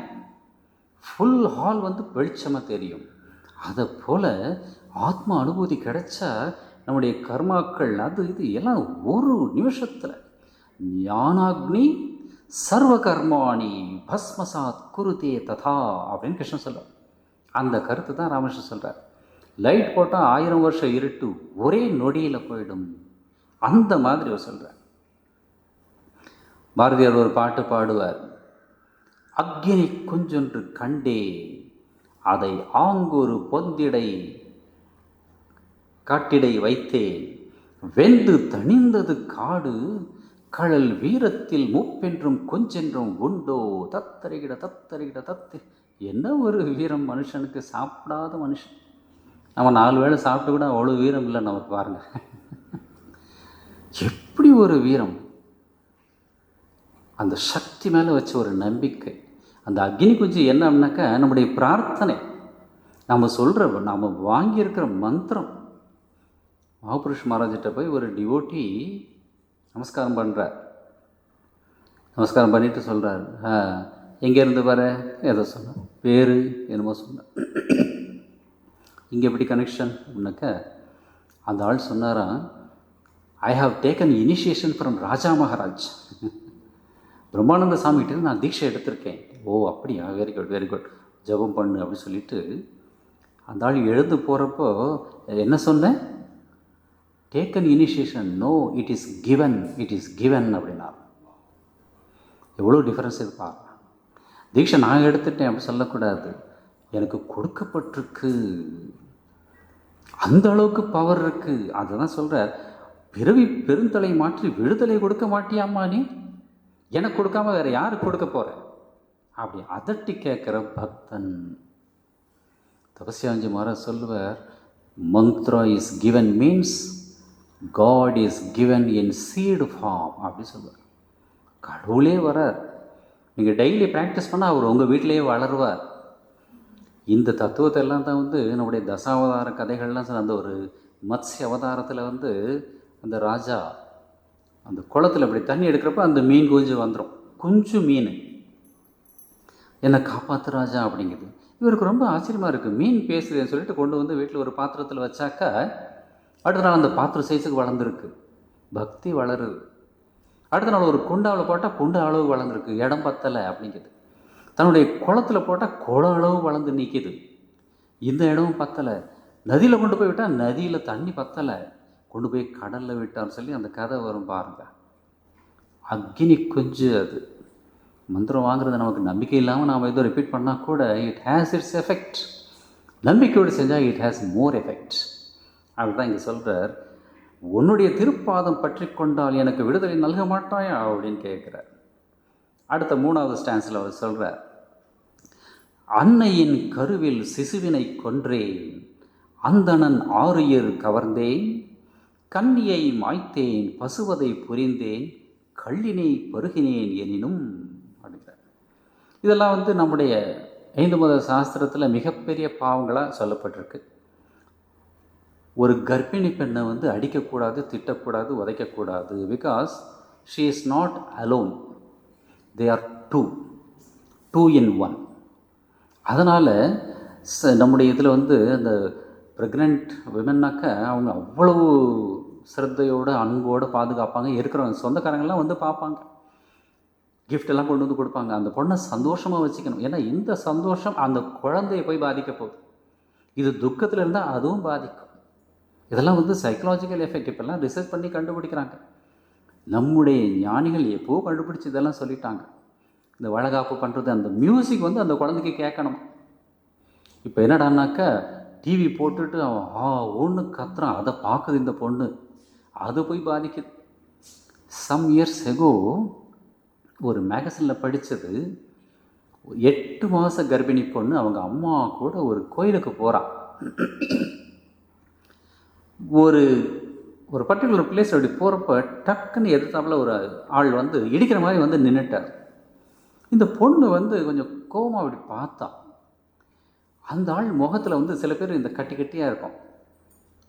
Full hall வெளிச்சமாக தெரியும். அதை போல் ஆத்மா அனுபூதி கிடைச்சா நம்முடைய கர்மாக்கள் இது எல்லாம் ஒரு நிமிஷத்தில் ஞானாக்னி சர்வ கர்மாணி பஸ்மசாத் குருதே ததா அப்படின்னு கிருஷ்ணன் சொல்கிறார். அந்த கருத்து தான் ராமகிருஷ்ணன் சொல்கிறார். லைட் போட்டால் 1000 வருஷம் இருட்டு ஒரே நொடியில் போயிடும். அந்த மாதிரி அவர் சொல்கிறார். பாரதியார் ஒரு பாட்டு பாடுவார், அக்னி கொஞ்சொன்று கண்டே அதை ஆங்கொரு பொந்திடை காட்டிடை வைத்தேன், வெந்து தணிந்தது காடு கழல் வீரத்தில் மூப்பென்றும் கொஞ்சென்றும் உண்டோ தத்தரிகிட தத்தரிகிட தத்து. என்ன ஒரு வீரம் மனுஷனுக்கு, சாப்பிடாத மனுஷன். நம்ம 4 வேளை சாப்பிட்டு கூட அவ்வளோ வீரம் இல்லை நமக்கு, பாருங்க. எப்படி ஒரு வீரம்! அந்த சக்தி மேலே வச்ச ஒரு நம்பிக்கை. அந்த அக்னி குஞ்சு என்ன அப்படின்னாக்கா நம்முடைய பிரார்த்தனை, நம்ம சொல்கிற, நம்ம வாங்கியிருக்கிற மந்திரம். மகாபுருஷ் மகாராஜிட்ட போய் ஒரு டிவோட்டி நமஸ்காரம் பண்ணுறார். நமஸ்காரம் பண்ணிட்டு சொல்கிறார், எங்கேருந்து வர ஏதோ சொன்னார், பேர் என்னமோ சொன்னார். இங்கே எப்படி கனெக்ஷன் அப்படின்னாக்க அந்த ஆள் சொன்னாராம், I have taken initiation from Raja Maharaj. Brahmananda சாமிகிட்ட நான் தீட்சை எடுத்திருக்கேன். ஓ அப்படியா, வெரி குட் வெரி குட், ஜபம் பண்ணு அப்படின்னு சொல்லிட்டு அந்த ஆள் எழுந்து போகிறப்போ என்ன சொன்னேன், taken initiation, no it is given, it is given அப்படின்னா. எவ்வளோ டிஃப்ரென்ஸ் இது பாருங்க. தீட்சை நான் எடுத்துட்டேன் அப்படி சொல்லக்கூடாது, எனக்கு கொடுக்கப்பட்டிருக்கு. அந்த அளவுக்கு பவர் இருக்குது. அதை தான் சொல்கிறார், பிறவி பெருந்தலை மாற்றி விடுதலை கொடுக்க மாட்டியாம்மா நீ, எனக்கு கொடுக்காம வேறு யாருக்கு கொடுக்க போகிற அப்படி அதட்டி கேட்குற பக்தன். தபஸ்யாஞ்சி மகாராஜ் சொல்லுவார், mantra is given means God is given in seed form அப்படி சொல்லுவார். கடவுளே வரார், நீங்கள் டெய்லி ப்ராக்டிஸ் பண்ணால் அவர் உங்கள் வீட்டிலேயே வளருவார். இந்த தத்துவத்தை எல்லாம் தான் நம்முடைய தசாவதார கதைகள்லாம் அந்த ஒரு மத்ஸ்ய அவதாரத்தில் அந்த ராஜா அந்த குளத்தில் அப்படி தண்ணி எடுக்கிறப்ப அந்த மீன் குஞ்சு வந்துடும், குஞ்சு மீன், என்னை காப்பாற்று ராஜா அப்படிங்குது. இவருக்கு ரொம்ப ஆச்சரியமாக இருக்குது, மீன் பேசுதுன்னு சொல்லிட்டு கொண்டு வீட்டில் ஒரு பாத்திரத்தில் வச்சாக்கா அடுத்த நாள் அந்த பாத்திரம் சைஸுக்கு வளர்ந்துருக்கு, பக்தி வளருது. அடுத்த நாள் ஒரு குண்டாவில் போட்டால் குண்டு அளவு வளர்ந்துருக்கு, இடம் பத்தலை அப்படிங்குது. தன்னுடைய குளத்தில் போட்டால் குளம் அளவு வளர்ந்து நிற்கிது, இந்த இடமும் பத்தலை. நதியில் கொண்டு போய் விட்டால் நதியில் தண்ணி பத்தலை, கொண்டு போய் கடலில் விட்டான்னு சொல்லி அந்த கதை வரும் பாருங்க. அக்னி குஞ்சு அது. மந்திரம் வாங்குறது நமக்கு நம்பிக்கை இல்லாமல் நாம் எதுவும் ரிப்பீட் பண்ணால் கூட இட் ஹேஸ் இட்ஸ் எஃபெக்ட். நம்பிக்கையோடு செஞ்சால் இட் ஹேஸ் மோர் எஃபெக்ட். அதுதான் இங்கே சொல்கிறார், உன்னுடைய திருப்பாதம் பற்றி கொண்டால் எனக்கு விடுதலை நல்க மாட்டாயா அப்படின்னு கேட்குறார். அடுத்த 3வது ஸ்டான்ஸில் அவர் சொல்கிறார், அன்னையின் கருவில் சிசுவினை கொன்றேன், அந்தணன் ஆரியர் கவர்ந்தேன், கன்னியை மாய்த்தேன், பசுவதை புரிந்தேன், கள்ளினை பருகினேன் எனினும் அப்படிங்கிறார். இதெல்லாம் நம்முடைய 5 மத சாஸ்திரத்தில் மிகப்பெரிய பாவங்களாக சொல்லப்பட்டிருக்கு. ஒரு கர்ப்பிணி பெண்ணை அடிக்கக்கூடாது, திட்டக்கூடாது, உதைக்கக்கூடாது. Because she is not alone, they are two in one. அதனால் நம்முடைய இதில் அந்த ப்ரெக்னென்ட் விமென்னாக்க அவங்க அவ்வளவு சிரத்தையோடு அன்போடு பாதுகாப்பாங்க. இருக்கிறவங்க சொந்தக்காரங்கள்லாம் பார்ப்பாங்க, கிஃப்டெல்லாம் கொண்டு கொடுப்பாங்க. அந்த பொண்ணை சந்தோஷமாக வச்சுக்கணும். ஏன்னா இந்த சந்தோஷம் அந்த குழந்தைய போய் பாதிக்க போகுது. இது துக்கத்தில் இருந்தால் அதுவும் பாதிக்கும். இதெல்லாம் சைக்கலாஜிக்கல் எஃபெக்ட் இப்போல்லாம் ரிசர்ச் பண்ணி கண்டுபிடிக்கிறாங்க. நம்முடைய ஞானிகள் எப்போ கண்டுபிடிச்சி இதெல்லாம் சொல்லிட்டாங்க. இந்த வளகாப்பு பண்ணுறது, அந்த மியூசிக் அந்த குழந்தைக்கு கேட்கணும். இப்போ என்னடான்னாக்கா டிவி போட்டுட்டு அவன் ஒன்று கத்துறான், அதை பார்க்குது இந்த பொண்ணு, அது போய் பாதிக்குது. சம் இயர்ஸ் எகோ ஒரு மேகசினில் படித்தது, 8 மாத கர்ப்பிணி பொண்ணு அவங்க அம்மா கூட ஒரு கோயிலுக்கு போகிறான். ஒரு பர்டிகுலர் பிளேஸ் அப்படி போகிறப்ப டக்குன்னு எதிர்த்தாப்புல ஒரு ஆள் இடிக்கிற மாதிரி நின்றுட்டார். இந்த பொண்ணு கொஞ்சம் கோவமாக அப்படி பார்த்தா, அந்த ஆள் முகத்தில் சில பேர் இந்த கட்டி கட்டியாக இருக்கும்,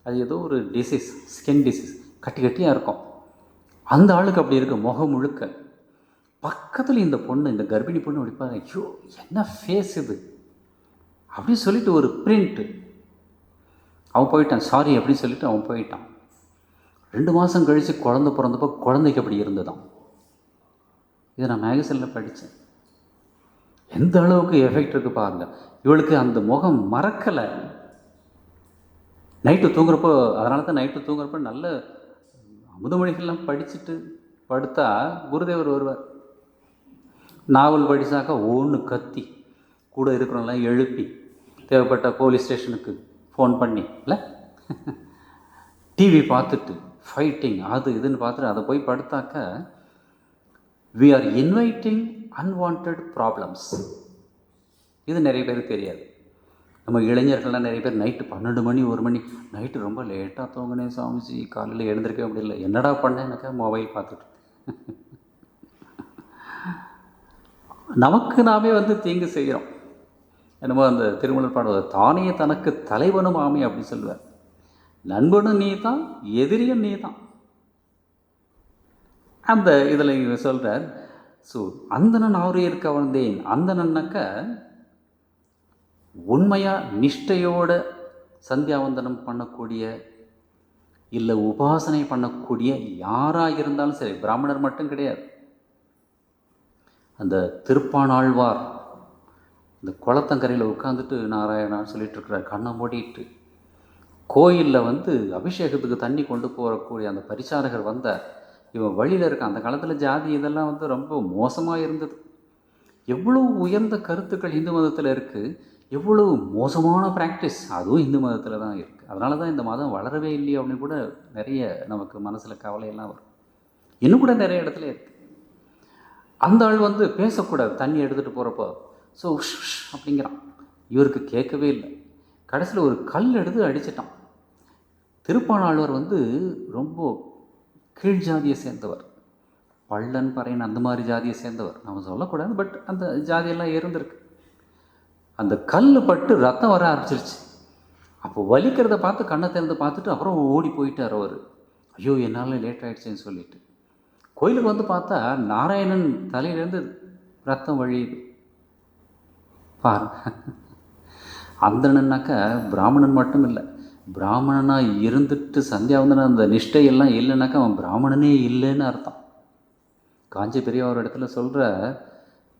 அது ஏதோ ஒரு டிசீஸ், ஸ்கின் டிசீஸ், கட்டி கட்டியாக இருக்கும். அந்த ஆளுக்கு அப்படி இருக்கு முகம் முழுக்க. பக்கத்தில் இந்த பொண்ணு, இந்த கர்ப்பிணி பொண்ணு அப்படி பாரு, ஐயோ என்ன ஃபேஸ் இது அப்படின்னு சொல்லிட்டு ஒரு பிரிண்ட்டு. அவன் போயிட்டான், சாரி அப்படின்னு சொல்லிட்டு அவன் போயிட்டான். 2 மாதம் கழித்து குழந்தை பிறந்தப்போ குழந்தைக்கு அப்படி இருந்ததான். இதை நான் மேகசினில் படித்தேன். எந்த அளவுக்கு எஃபெக்ட் இருக்குது பாருங்கள். இவளுக்கு அந்த முகம் மறக்கலை. நைட்டு தூங்குறப்போ, அதனால தான் நைட்டு தூங்குறப்போ நல்ல அமுதமொழிகள்லாம் படிச்சுட்டு படுத்தா குருதேவர் வருவார். நாவல் படித்தாக்கா ஒன்று கத்தி கூட இருக்கிறவங்களாம் எழுப்பி தேவைப்பட்ட போலீஸ் ஸ்டேஷனுக்கு ஃபோன் பண்ணி, இல்லை டிவி பார்த்துட்டு ஃபைட்டிங் அது இதுன்னு பார்த்துட்டு அதை போய் படுத்தாக்க we are inviting unwanted problems. இது நிறைய பேருக்கு தெரியாது. நம்ம இளைஞர்கள்லாம் நிறைய பேர் நைட்டு 12 மணி 1 மணி நைட்டு ரொம்ப லேட்டாக தூங்கினேன் சாமிஜி, காலையில் எழுந்திருக்கவே முடியல, என்னடா பண்ணேன், எனக்கு மொபைல் பார்த்துட்டு நமக்கு நாமே தீங்கு செய்கிறோம். என்னமோ அந்த திருமணம் பாடுவது, தானே தனக்கு தலைவனும் ஆமை அப்படின்னு சொல்லுவார். நண்பனும் நீ தான், எதிரியும் நீ தான். அந்த இதில் சொல்கிறார். ஸோ அந்தணன் ஆரியர் கவர்ந்தேன். அந்தணன்னாக்க உண்மையாக நிஷ்டையோட சந்தியாவந்தனம் பண்ணக்கூடிய, இல்லை உபாசனை பண்ணக்கூடிய யாராக இருந்தாலும் சரி, பிராமணர் மட்டும் கிடையாது. அந்த திருப்பானாழ்வார் இந்த குளத்தங்கரையில் உட்காந்துட்டு நாராயணான்னு சொல்லிட்டு இருக்கிறார், கண்ணை மூடிட்டு. கோயிலில் அபிஷேகத்துக்கு தண்ணி கொண்டு போகக்கூடிய அந்த பரிசாரகர் வந்தார். இவன் வழியில் இருக்கான். அந்த காலத்தில் ஜாதி இதெல்லாம் ரொம்ப மோசமாக இருந்தது. எவ்வளோ உயர்ந்த கருத்துக்கள் இந்து மதத்தில் இருக்குது, எவ்வளோ மோசமான ப்ராக்டிஸ் அதுவும் இந்து மதத்தில் தான் இருக்குது. அதனால தான் இந்த மதம் வளரவே இல்லையோ அப்படின்னு கூட நிறைய நமக்கு மனசில் கவலையெல்லாம் வரும். இன்னும் கூட நிறைய இடத்துல இருக்குது. அந்த ஆள் பேசக்கூடாது தண்ணி எடுத்துகிட்டு போகிறப்போ. ஸோ அப்படிங்கிறான். இவருக்கு கேட்கவே இல்லை. கடைசியில் ஒரு கல் எடுத்து அடிச்சிட்டான். திருப்பானாழ்வார் ரொம்ப கீழ் ஜாதியை சேர்ந்தவர், பள்ளன் பறையன் அந்த மாதிரி ஜாதியை சேர்ந்தவர். நம்ம சொல்லக்கூடாது, பட் அந்த ஜாதியெல்லாம் இருந்திருக்கு. அந்த கல் பட்டு ரத்தம் வர ஆரம்பிச்சிருச்சு. அப்போ வலிக்கிறத பார்த்து கண்ணை திறந்து பார்த்துட்டு அப்புறம் ஓடி போயிட்டார் அவர். ஐயோ என்னால் லேட் ஆகிடுச்சின்னு சொல்லிட்டு கோயிலுக்கு பார்த்தா நாராயணன் தலையிலேருந்து ரத்தம் வழியுது. பாரு, அந்தணன்னாக்கா பிராமணன் மட்டும் இல்லை, பிராமணனாக இருந்துட்டு சந்தியாவந்தன அந்த நிஷ்டையெல்லாம் இல்லைனாக்கா அவன் பிராமணனே இல்லைன்னு அர்த்தம். காஞ்சி பெரியவர் இடத்துல சொல்கிற,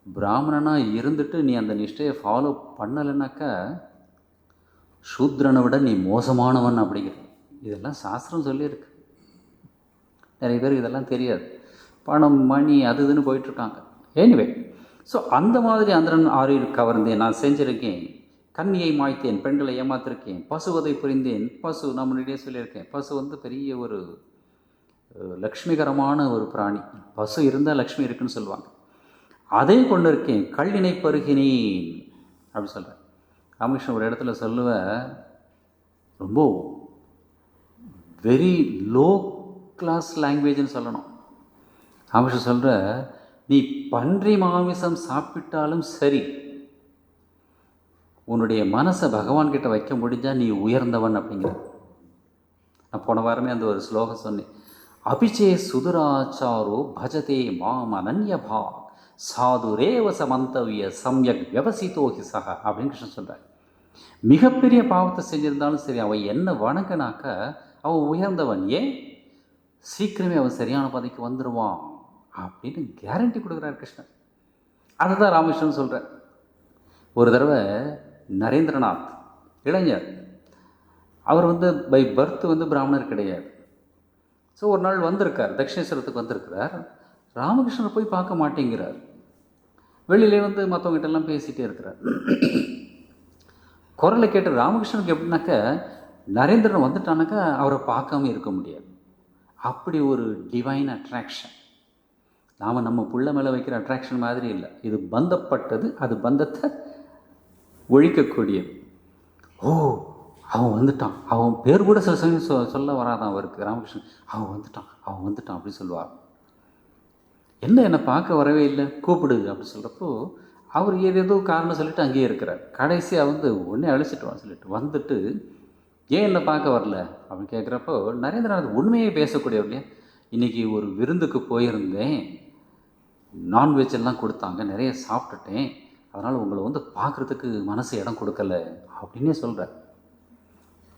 பிராமணனாக இருந்துட்டு நீ அந்த நிஷ்டையை ஃபாலோ பண்ணலைனாக்கா சூத்ரனை விட நீ மோசமானவன் அப்படிங்கிற. இதெல்லாம் சாஸ்திரம் சொல்லியிருக்கு. நிறைய பேருக்கு இதெல்லாம் தெரியாது. பணம் மணி அது இதுன்னு போயிட்டுருக்காங்க. எனிவே, ஸோ அந்த மாதிரி அந்தரன் ஆரியர் கவர்ந்தேன், நான் செஞ்சுருக்கேன். கன்னியை மாய்த்தேன், பெண்களை ஏமாத்திருக்கேன். பசுவதை புரிந்தேன். பசு நான் முன்னாடியே சொல்லியிருக்கேன், பசு பெரிய ஒரு லக்ஷ்மிகரமான ஒரு பிராணி. பசு இருந்தால் லக்ஷ்மி இருக்குன்னு சொல்லுவாங்க. அதை கொண்டு இருக்கேன். கள்ளினை பருகினேன் அப்படி சொல்கிறேன். ராமகிருஷ்ணன் ஒரு இடத்துல சொல்லுவேன், ரொம்ப வெரி லோ கிளாஸ் லாங்குவேஜ்னு சொல்லணும். ராமகிருஷ்ணன் சொல்கிற, நீ பன்றி மாமிசம் சாப்பிட்டாலும் சரி, உன்னுடைய மனசை பகவான்கிட்ட வைக்க முடிஞ்சால் நீ உயர்ந்தவன் அப்படிங்கிற. நான் போன வாரமே அந்த ஒரு ஸ்லோகம் சொன்னேன். அபிச்சே சுதுராச்சாரோ பஜதே மாம் அனன்யபா சாதுரேவ சமந்தவிய சம்யக் வியவசித்தோஹி சக அப்படின்னு கிருஷ்ணன் சொல்கிறார். மிகப்பெரிய பாவத்தை செஞ்சிருந்தாலும் சரி, அவன் என்ன வணங்கினாக்க அவன் உயர்ந்தவன். ஏன்? சீக்கிரமே அவன் சரியான பாதைக்கு வந்துடுவான் அப்படின்னு கேரண்டி கொடுக்குறார் கிருஷ்ணன். அதை தான் ராமகிருஷ்ணன் சொல்கிறார். ஒரு தடவை நரேந்திரநாத் இளைஞர், அவர் பை பர்த் பிராமணர் கிடையாது. ஸோ ஒரு நாள் வந்திருக்கார், தட்சிணேஸ்வரத்துக்கு வந்திருக்கிறார். ராமகிருஷ்ணரை போய் பார்க்க மாட்டேங்கிறார். வெளியிலே மற்றவங்ககிட்டலாம் பேசிகிட்டே இருக்கிறார். குரலை கேட்ட ராமகிருஷ்ணனுக்கு எப்படின்னாக்க, நரேந்திரன் வந்துட்டானாக்கா அவரை பார்க்காம இருக்க முடியாது. அப்படி ஒரு டிவைன் அட்ராக்ஷன். நாம் நம்ம புள்ள மேலே வைக்கிற அட்ராக்ஷன் மாதிரி இல்லை. இது பந்தப்பட்டது, அது பந்தத்தை ஒழிக்கக்கூடியது. ஓ அவன் வந்துட்டான், அவன் பேர் கூட சில சமயம் சொல்ல வராதான் அவருக்கு. ராமகிருஷ்ணன் அவன் வந்துட்டான் அப்படின்னு சொல்லுவார். என்னை பார்க்க வரவே இல்லை, கூப்பிடு அப்படி சொல்கிறப்போ அவர் ஏதேதோ காரணம் சொல்லிவிட்டு அங்கேயே இருக்கிறார். கடைசியாக உடனே அழைச்சிட்டு சொல்லிட்டு வந்துட்டு, ஏன் என்னை பார்க்க வரல அப்படின்னு கேட்குறப்போ, நரேந்திரநாத் உண்மையே பேசக்கூடியவர் இல்லையா. இன்றைக்கி ஒரு விருந்துக்கு போயிருந்தேன், நான்வெஜ் எல்லாம் கொடுத்தாங்க, நிறைய சாப்பிட்டுட்டேன், அதனால் உங்களை பார்க்குறதுக்கு மனசு இடம் கொடுக்கல அப்படின்னே சொல்கிறார்.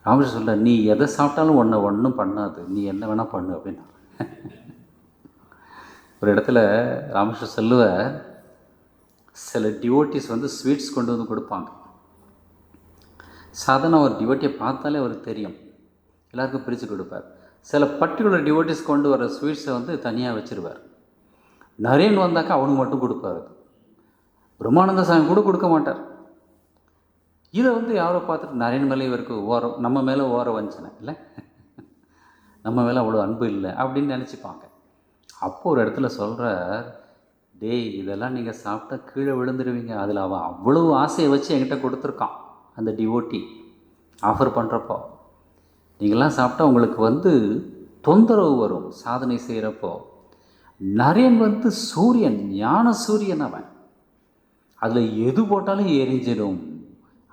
ராமகிருஷ்ணன் சொல்கிறார், நீ எதை சாப்பிட்டாலும் ஒன்றும் பண்ணாது, நீ என்ன வேணால் பண்ணு அப்படின்னா. ஒரு இடத்துல ராமகிருஷ்ணன் சொல்லுவார், சில டிவோட்டிஸ் ஸ்வீட்ஸ் கொண்டு கொடுப்பாங்க. சாதாரண ஒரு டிவோட்டியை பார்த்தாலே அவருக்கு தெரியும், எல்லாருக்கும் பிரித்து கொடுப்பார். சில பர்டிகுலர் டிவோட்டிஸ் கொண்டு வர ஸ்வீட்ஸை தனியாக வச்சுருவார். நரேன் வந்தாக்கா அவனுக்கு மட்டும் கொடுப்பார். பிரம்மானந்த சாமி கூட கொடுக்க மாட்டார். இதை யாரோ பார்த்துட்டு நரேன் மேலே இவருக்கு ஓரம், நம்ம மேலே ஓர வஞ்சனை இல்லை, நம்ம மேலே அவ்வளோ அன்பு இல்லை அப்படின்னு நினச்சிப்பாங்க. அப்போ ஒரு இடத்துல சொல்கிறார், டேய் இதெல்லாம் நீங்கள் சாப்பிட்டா கீழே விழுந்துருவீங்க. அதில் அவன் அவ்வளோ ஆசையை வச்சு என்கிட்ட கொடுத்துருக்கான். அந்த டிவோட்டி ஆஃபர் பண்ணுறப்போ, நீங்களாம் சாப்பிட்டா உங்களுக்கு தொந்தரவு வரும் சாதனை செய்கிறப்போ. நரேன் சூரியன், ஞான சூரியன் அவன். அதில் எது போட்டாலும் எரிஞ்சிடும்.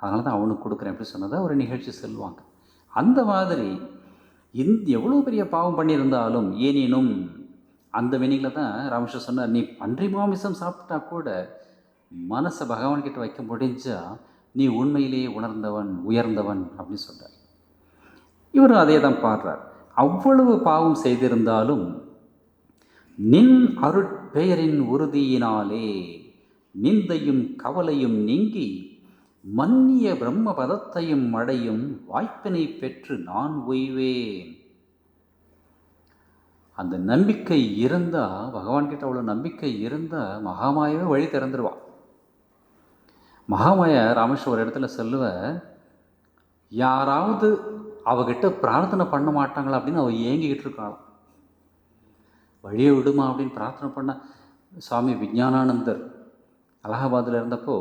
அதனால தான் அவனுக்கு கொடுக்குறேன் அப்படி சொன்னதை ஒரு நிகழ்ச்சி சொல்லுவாங்க. அந்த மாதிரி எவ்வளோ பெரிய பாவம் பண்ணியிருந்தாலும் ஏனேனும் அந்த வினியில் தான் ராமகிருஷ்ணன் சொன்னார், நீ பன்றி மாமிசம் சாப்பிட்டா கூட மனசை பகவான்கிட்ட வைக்க முடிஞ்சா நீ உண்மையிலேயே உயர்ந்தவன் அப்படின்னு சொல்கிறார். இவரும் அதே தான் பாடுறார். அவ்வளவு பாவம் செய்திருந்தாலும் நின் அருட்பெயரின் உறுதியினாலே நிந்தையும் கவலையும் நீங்கி மன்னிய பிரம்ம பதத்தையும் அடையும் வாய்ப்பினை பெற்று நான் உய்வேன். அந்த நம்பிக்கை இருந்தால், பகவான்கிட்ட அவ்வளோ நம்பிக்கை இருந்தால் மகாமாயாவே வழி திறந்துடுவான். மகாமாயா ராமேஸ்வரம் ஒரு இடத்துல சொல்லுவ, யாராவது அவகிட்ட பிரார்த்தனை பண்ண மாட்டாங்களா அப்படின்னு அவள் ஏங்கிக்கிட்டு இருக்காளாம். வழியை விடுமா அப்படின்னு பிரார்த்தனை பண்ண சுவாமி விஞ்ஞானானந்தர் அலகாபாத்தில் இருந்தப்போ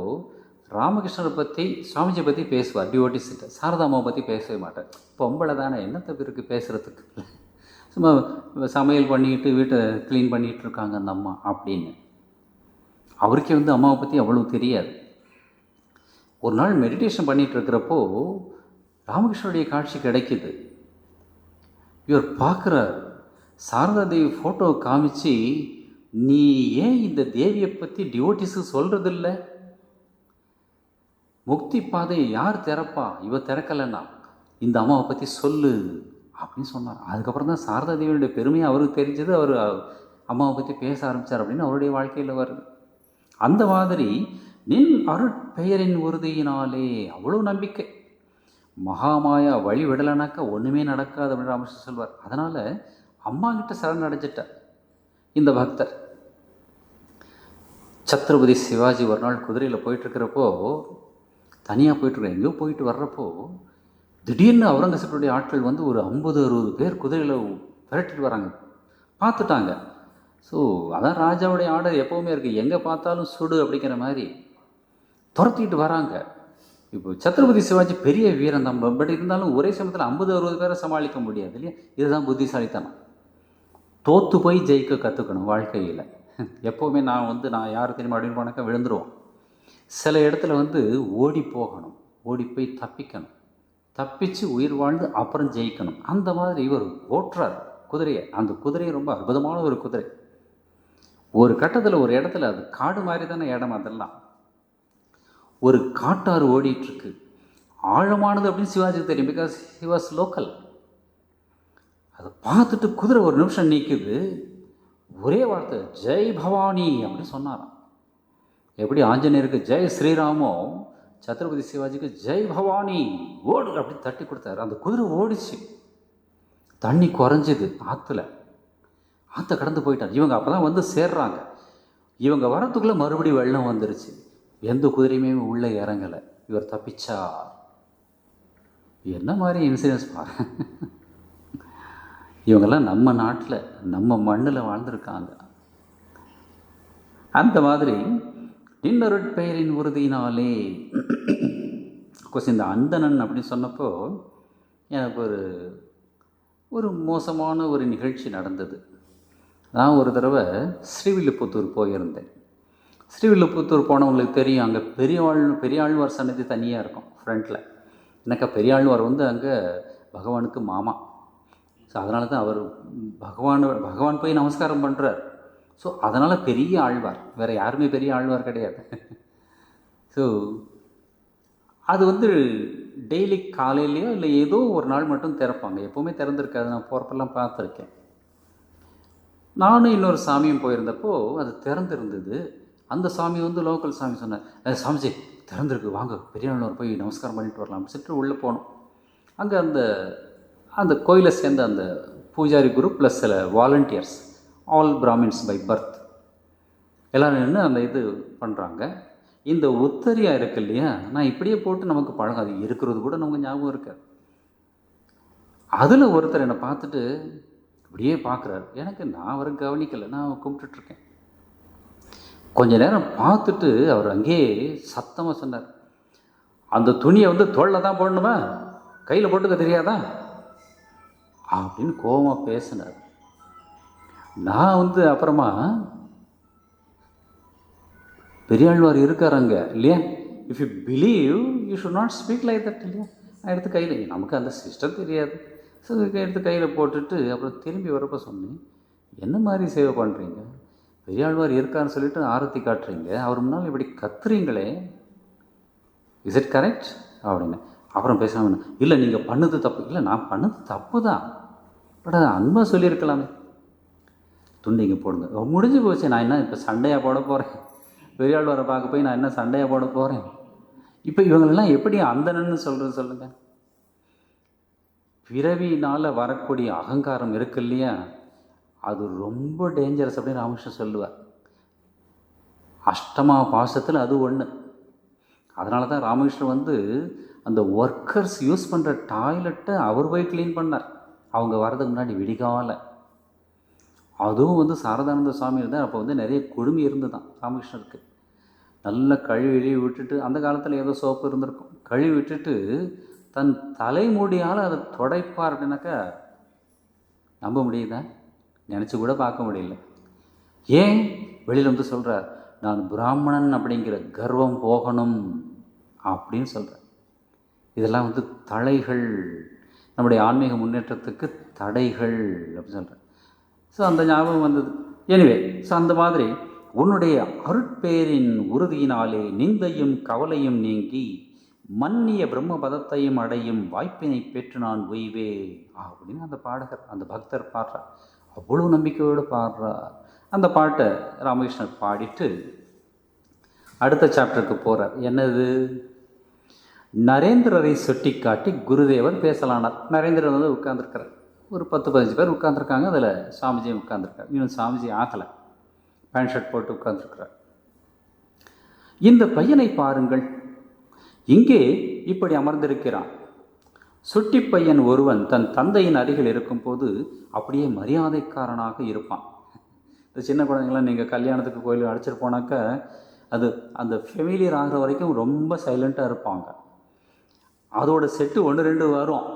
ராமகிருஷ்ணரை பற்றி, சுவாமிஜி பற்றி பேசுவார் டிவோட்டிஸ்கிட்ட. சாரதாமாவை பற்றி பேசவே மாட்டார். பொம்பளை தானே, என்னத்தை இருக்குது பேசுகிறதுக்கு, சும்மா சமையல் பண்ணிக்கிட்டு வீட்டை க்ளீன் பண்ணிகிட்டு இருக்காங்க அந்த அம்மா அப்படின்னு. அவருக்கே அம்மாவை பற்றி அவ்வளோ தெரியாது. ஒரு நாள் மெடிடேஷன் பண்ணிகிட்டு இருக்கிறப்போ ராமகிருஷ்ணனுடைய காட்சி கிடைக்கிது. இவர் பார்க்குறார், சாரதா தேவி ஃபோட்டோ காமிச்சு, நீ ஏன் இந்த தேவியை பற்றி டிவோட்டிஸுக்கு சொல்கிறதில்ல? முக்தி பாதையை யார் திறப்பா? இவ திறக்கலைன்னா இந்த அம்மாவை பற்றி சொல்லு அப்படின்னு சொன்னார். அதுக்கப்புறம் தான் சாரதா தேவியுடைய பெருமையை அவருக்கு தெரிஞ்சது. அவர் அம்மாவை பற்றி பேச ஆரம்பித்தார் அப்படின்னு அவருடைய வாழ்க்கையில் வருது. அந்த மாதிரி நின் அருட்பெயரின் உறுதியினாலே அவ்வளோ நம்பிக்கை. மகாமாயா வழி விடலைனாக்கா ஒன்றுமே நடக்காது அப்படின்னு ராமகிருஷ்ணன் சொல்வார். அதனால் அம்மா கிட்ட சரண் அடைஞ்சிட்டார் இந்த பக்தர். சத்ரபதி சிவாஜி ஒரு நாள் குதிரையில் போயிட்டுருக்கிறப்போ, தனியாக போயிட்டுருக்கேன், எங்கேயோ போயிட்டு வர்றப்போ திடீர்னு அவுரங்கசீப்புடைய ஆட்கள் ஒரு 50-60 பேர் குதிரையில் விரட்டிட்டு வராங்க. பார்த்துட்டாங்க. ஸோ அதான் ராஜாவுடைய ஆர்டர் எப்போவுமே இருக்குது, எங்கே பார்த்தாலும் சுடு அப்படிங்கிற மாதிரி துரத்திட்டு வராங்க. இப்போ சத்ரபதி சிவாஜி பெரிய வீரன் தான், பட் இருந்தாலும் ஒரே சமயத்தில் 50-60 பேரை சமாளிக்க முடியாது இல்லையா? இதுதான் புத்திசாலித்தனம். தோற்று போய் ஜெயிக்க கற்றுக்கணும் வாழ்க்கையில். எப்போவுமே நான் யார் தெரியுமா அப்படின்னு போனாக்கா விழுந்துருவோம். சில இடத்துல ஓடி போகணும், ஓடி போய் தப்பிக்கணும், தப்பிச்சு உயிர் வாழ்ந்து அப்புறம் ஜெயிக்கணும். அந்த மாதிரி இவர் ஓட்டுறார் குதிரையை. அந்த குதிரை ரொம்ப அற்புதமான ஒரு குதிரை. ஒரு கட்டத்தில் ஒரு இடத்துல, அது காடு மாதிரி தானே இடம், அதெல்லாம் ஒரு காட்டாறு ஓடிட்டுருக்கு, ஆழமானது அப்படின்னு சிவாஜிக்கு தெரியும், பிகாஸ் ஹி வாஸ் லோக்கல். அதை பார்த்துட்டு குதிரை ஒரு நிமிஷம் நிற்குது, ஒரே வார்த்தை ஜெய் பவானி அப்படின்னு சொன்னாராம். எப்படி ஆஞ்சநேயருக்கு ஜெய் ஸ்ரீராமோ, சத்ரபதி சிவாஜிக்கு ஜெய் பவானி ஓடு அப்படி தட்டி கொடுத்தாரு. அந்த குதிரை ஓடிச்சு. தண்ணி குறைஞ்சிது ஆற்றுல. ஆற்றை கடந்து போயிட்டார். இவங்க அப்போ தான் சேர்றாங்க. இவங்க வரத்துக்குள்ளே மறுபடியும் வெள்ளம் வந்துருச்சு. எந்த குதிரையுமே உள்ளே இறங்கலை. இவர் தப்பிச்சார். என்ன மாதிரி இன்சிடென்ட்ஸ் பாரு. இவங்கெல்லாம் நம்ம நாட்டில் நம்ம மண்ணில் வாழ்ந்துருக்காங்க. அந்த மாதிரி நின்னருட்பெயரின் உறுதியினாலே இந்த அந்தணன் அப்படின்னு சொன்னப்போ எனக்கு ஒரு மோசமான ஒரு நிகழ்ச்சி நடந்தது. நான் ஒரு தடவை ஸ்ரீவில்லிபுத்தூர் போயிருந்தேன். ஸ்ரீவில்லிபுத்தூர் போனவங்களுக்கு தெரியும், அங்கே பெரியாழ்வார் சன்னதி தனியாக இருக்கும் ஃப்ரண்ட்டில். எனக்கா பெரியாழ்வார் அங்கே பகவானுக்கு மாமா. ஸோ அதனால தான் அவர் பகவான் போய் நமஸ்காரம் பண்ணுறார். ஸோ அதனால் பெரிய ஆழ்வார், வேறு யாருமே பெரிய ஆழ்வார் கிடையாது. ஸோ அது டெய்லி காலையிலையோ இல்லை ஏதோ ஒரு நாள் மட்டும் திறப்பாங்க, எப்போவுமே திறந்துருக்காது. நான் போகிறப்பெல்லாம் பார்த்துருக்கேன். நானும் இன்னொரு சாமியும் போயிருந்தப்போ அது திறந்துருந்தது. அந்த சாமி லோக்கல் சாமி சொன்னார், சாமிஜி திறந்துருக்கு, வாங்க பெரியாழ்வார் போய் நமஸ்காரம் பண்ணிட்டு வரலாம் அப்படின்னு சொல்லிட்டு உள்ளே போனோம். அங்கே அந்த கோயிலை சேர்ந்த அந்த பூஜாரி குரூப் ப்ளஸ் சில volunteers, all Brahmins by birth, எல்லோரும் நின்று அந்த இது பண்ணுறாங்க. இந்த உத்தரியாக இருக்கு இல்லையா, நான் இப்படியே போட்டு நமக்கு பழகம், அது இருக்கிறது கூட நமக்கு ஞாபகம் இருக்காது. அதில் ஒருத்தர் என்னை பார்த்துட்டு இப்படியே பார்க்குறாரு. நான் அவரை கவனிக்கலை, நான் கும்பிட்டுட்ருக்கேன். கொஞ்ச நேரம் பார்த்துட்டு அவர் அங்கேயே சத்தமாக சொன்னார், அந்த துணியை வந்து தோளில் தான் போடணுமா, கையில் போட்டுக்க தெரியாதா அப்படின்னு கோபமாக பேசினார். நான் வந்து அப்புறமா பெரியாழ்வார் இருக்கார் அங்கே இல்லையா, if you believe you should not speak like that இல்லையா. நான் எடுத்து கையில், நமக்கு அந்த சிஸ்டம் தெரியாது, ஸோ எடுத்து கையில் போட்டுட்டு அப்புறம் திரும்பி வரப்போ சொன்னேன், என்ன மாதிரி சேவை பண்ணுறீங்க, பெரியாழ்வார் இருக்கான்னு சொல்லிட்டு ஆரத்தி காட்டுறீங்க, அவர் முன்னால் இப்படி கத்துறீங்களே, இஸ் இட் கரெக்ட் அப்படின்னு. அப்புறம் பேசாமல், இல்லை நீங்கள் பண்ணது தப்பு. இல்லை, நான் பண்ணது தப்பு தான், பட் அதை அன்பாக சொல்லியிருக்கலாமே. துண்டிங்க போடுங்க, முடிஞ்சு போச்சு. நான் என்ன இப்போ சண்டையாக போட போகிறேன், பெரியாழ்வாரை பார்க்க போய் நான் என்ன சண்டையாக போட போகிறேன். இப்போ இவங்களெல்லாம் எப்படி அந்தணன்னு சொல்கிறது சொல்லுங்கள். பிறவினால் வரக்கூடிய அகங்காரம் இருக்கு இல்லையா, அது ரொம்ப டேஞ்சரஸ் அப்படின்னு ராமகிருஷ்ணன் சொல்லுவார். அஷ்டமா பாசத்தில் அது ஒன்று. அதனால தான் ராமகிருஷ்ணன் வந்து அந்த ஒர்க்கர்ஸ் யூஸ் பண்ணுற டாய்லெட்டை அவர் போய் க்ளீன் பண்ணார், அவங்க வரதுக்கு முன்னாடி விடிகால. அதுவும் வந்து சாரதானந்த சுவாமி இருந்தால் அப்போ வந்து நிறைய குடுமி இருந்து தான் ராமகிருஷ்ணருக்கு. நல்ல கழுவி விட்டுட்டு, அந்த காலத்தில் ஏதோ சோப்பு இருந்திருக்கும், கழுவி விட்டுட்டு தன் தலைமுடியால் அதை துடைப்பார் அப்படின்னாக்கா நம்ப முடியுதா, நினச்சி கூட பார்க்க முடியல. ஏன் வெளியில் வந்து சொல்கிறார், நான் பிராமணன் அப்படிங்கிற கர்வம் போகணும் அப்படின்னு சொல்கிறார். இதெல்லாம் வந்து தடைகள், நம்முடைய ஆன்மீக முன்னேற்றத்துக்கு தடைகள் அப்படின்னு சொல்கிறார். ஸோ அந்த ஞாபகம் வந்தது. எனிவே, ஸோ அந்த மாதிரி உன்னுடைய அருட்பேரின் உறுதியினாலே நிந்தையும் கவலையும் நீங்கி மன்னிய பிரம்ம பதத்தையும் அடையும் வாய்ப்பினை பெற்று நான் உய்வே அப்படின்னு அந்த பாடகர், அந்த பக்தர் பாடுறார். அவ்வளோ நம்பிக்கையோடு பாடுறார். அந்த பாட்டை ராமகிருஷ்ணர் பாடிட்டு அடுத்த சாப்டருக்கு போகிறார். என்னது, நரேந்திரரை சுட்டி காட்டி குருதேவர் பேசலானார். நரேந்திரன் வந்து உட்கார்ந்துருக்கிறார், ஒரு 10-15 பேர் உட்காந்துருக்காங்க. அதில் சாமிஜியும் உட்காந்துருக்கார். இன்னும் சாமிஜி ஆகலை, பேண்ட் ஷர்ட் போட்டு உட்காந்துருக்கிறார். இந்த பையனை பாருங்கள், இங்கே இப்படி அமர்ந்திருக்கிறான். சுட்டி பையன் ஒருவன் தன் தந்தையின் அருகில் இருக்கும்போது அப்படியே மரியாதைக்காரனாக இருப்பான். இந்த சின்ன குழந்தைங்களாம் நீங்கள் கல்யாணத்துக்கு கோயிலுக்கு அழைச்சிட்டு போனாக்க அது அந்த ஃபெமிலியர் ஆகிற வரைக்கும் ரொம்ப சைலண்ட்டாக இருப்பாங்க. அதோட செட்டு 1-2 வரும்,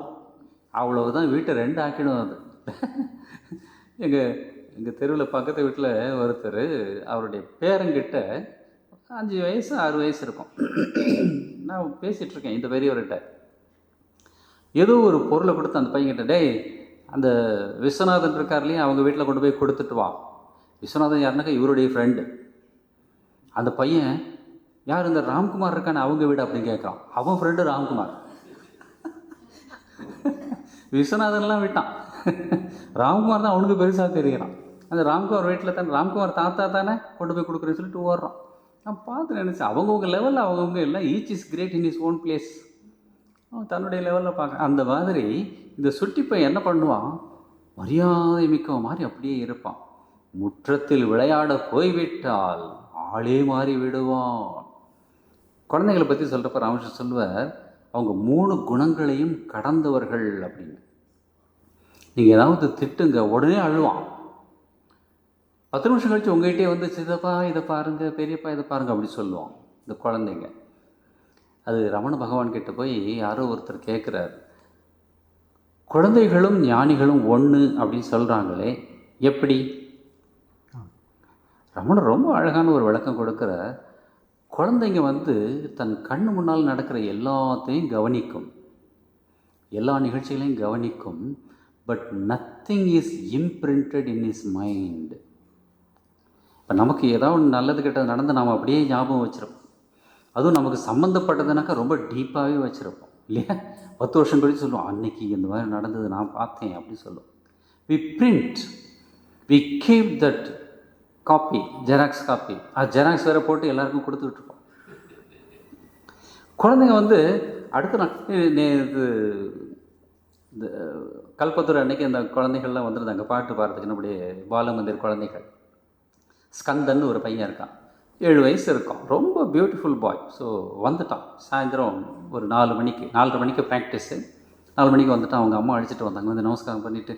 அவ்வளவுதான், வீட்டை 2 ஆக்கிடும் அது. எங்கள் தெருவில் பக்கத்து வீட்டில் ஒருத்தர், அவருடைய பேரங்கிட்ட 5 வயசு 6 வயசு இருக்கும். நான் பேசிகிட்ருக்கேன் இந்த பெரியவர்கிட்ட, ஏதோ ஒரு பொருளை கொடுத்து அந்த பையன்கிட்ட, டேய் அந்த விஸ்வநாதன் இருக்கார் இல்லையா, அவங்க வீட்டில் கொண்டு போய் கொடுத்துட்டு வா. விஸ்வநாதன் யாருனாக்கா இவருடைய ஃப்ரெண்டு. அந்த பையன், யார் இந்த ராம்குமார் இருக்கான்னு, அவங்க வீடு அப்படின்னு கேட்குறான். அவன் ஃப்ரெண்டு ராம்குமார். விஸ்வநாதன்லாம் விட்டான், ராம்குமார் தான் அவனுக்கு பெருசாக தெரிகிறான். அந்த ராம்குமார் வீட்டில் தானே, ராம்குமார் தாத்தா தானே கொண்டு போய் கொடுக்குறேன்னு சொல்லிட்டு ஓடுறான். நான் பார்த்து நினச்சேன், அவங்கவுங்க லெவலில் அவங்கவுங்க எல்லாம் each is great in his own place. அவன் தன்னுடைய லெவலில் பார்க்க. அந்த மாதிரி இந்த சுட்டிப்பை என்ன பண்ணுவான், மரியாதை மிக்க மாதிரி அப்படியே இருப்பான். முற்றத்தில் விளையாட போய்விட்டால் ஆளே மாறி விடுவான். குழந்தைகளை பற்றி சொல்கிறப்ப ராமகிருஷ்ணன் சொல்வார், அவங்க 3 குணங்களையும் கடந்தவர்கள் அப்படின்னு. நீங்கள் ஏதாவது திட்டுங்க, உடனே அழுவான். 10 நிமிஷம் கழித்து உங்கள்கிட்டே வந்து, சிதப்பா இதை பாருங்கள், பெரியப்பா இதை பாருங்கள் அப்படி சொல்லுவான் இந்த குழந்தைங்க. அது ரமண பகவான் கிட்ட போய் யாரோ ஒருத்தர் கேட்குறாரு, குழந்தைகளும் ஞானிகளும் ஒன்று அப்படின்னு சொல்கிறாங்களே எப்படி? ரமணர் ரொம்ப அழகான ஒரு விளக்கம் கொடுக்குற, குழந்தைங்க வந்து தன் கண்ணு முன்னால் நடக்கிற எல்லாத்தையும் கவனிக்கும், எல்லா நிகழ்ச்சிகளையும் கவனிக்கும், but nothing is imprinted in is mind. இப்போ நமக்கு ஏதாவது நல்லது கெட்டது நடந்து நாம் அப்படியே ஞாபகம் வச்சுருப்போம். அதுவும் நமக்கு சம்மந்தப்பட்டதுனாக்கா ரொம்ப டீப்பாகவே வச்சுருப்போம் இல்லையா. 10 வருஷம் கழித்து சொல்லுவோம், அன்னைக்கு இந்த மாதிரி நடந்தது நான் பார்த்தேன் அப்படி சொல்லுவோம். We print, we keep that copy, xerox copy. அது ஜெராக்ஸ் வேறு போட்டு எல்லாருக்கும் கொடுத்துக்கிட்டு இருக்கோம். குழந்தைங்க வந்து அடுத்த நாள் இது இந்த கல்பத்தூர் அன்னைக்கு அந்த குழந்தைகள்லாம் வந்துருந்தாங்க பாட்டு பாடுறதுக்கு. நம்முடைய பாலமந்திர் குழந்தைகள், ஸ்கந்தன் ஒரு பையன் இருக்கான், 7 வயசு இருக்கும், ரொம்ப பியூட்டிஃபுல் பாய். ஸோ வந்துட்டான் சாயந்தரம் ஒரு 4 மணிக்கு, 4:30 மணிக்கு ப்ராக்டிஸு. 4 மணிக்கு வந்துட்டான். அவங்க அம்மா அழைச்சிட்டு வந்தாங்க. வந்து நமஸ்காரம் பண்ணிவிட்டு,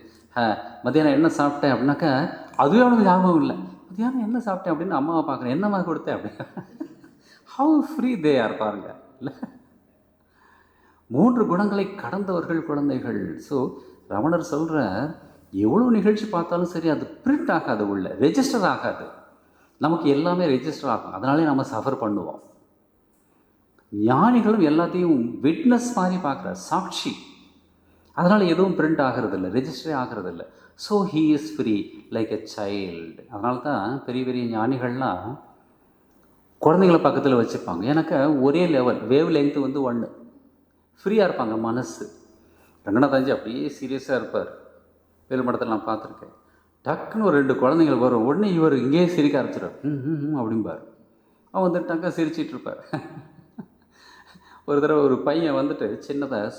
மத்தியானம் என்ன சாப்பிட்டேன் அப்படின்னாக்கா அதுவே அவனுக்கு ஞாபகம் இல்லை. மத்தியானம் என்ன சாப்பிட்டேன் அப்படின்னு அம்மாவை பார்க்குறேன், என்னம்மா கொடுத்தேன் அப்படின்னு. ஹவு ஃப்ரீ தே ஆர் பாருங்க இல்லை. 3 குணங்களை கடந்தவர்கள் குழந்தைகள். ஸோ ரமணர் சொல்கிற எவ்வளோ நிகழ்ச்சி பார்த்தாலும் சரி, அது பிரிண்ட் ஆகாது, உள்ள ரெஜிஸ்டர் ஆகாது. நமக்கு எல்லாமே ரெஜிஸ்டர் ஆகும், அதனாலே நம்ம சஃபர் பண்ணுவோம். ஞானிகளும் எல்லாத்தையும் விட்னஸ் மாதிரி பார்க்குற சாட்சி, அதனால் எதுவும் பிரிண்ட் ஆகிறதில்ல, ரெஜிஸ்டரே ஆகிறதில்ல. So he is free like a child. அதனால தான் பெரிய பெரிய ஞானிகள்லாம் குழந்தைங்களை பக்கத்தில் வச்சுப்பாங்க. எனக்கு ஒரே லெவல், வேவ் லெங்க்த்து வந்து 1, ஃப்ரீயாக இருப்பாங்க மனசு. ரங்கநாதாஞ்சி அப்படியே சீரியஸாக இருப்பார். வேலுமடத்தில் நான் பார்த்துருக்கேன். டக்குன்னு ஒரு 2 குழந்தைங்கள் வரும், உடனே இவர் இங்கேயே சிரிக்க ஆரம்பிச்சிடுவார். அப்படிம்பார். அவன் வந்துட்டாக்கா சிரிச்சிட்டு இருப்பார். ஒரு தடவை ஒரு பையன் வந்துட்டு சின்னதாக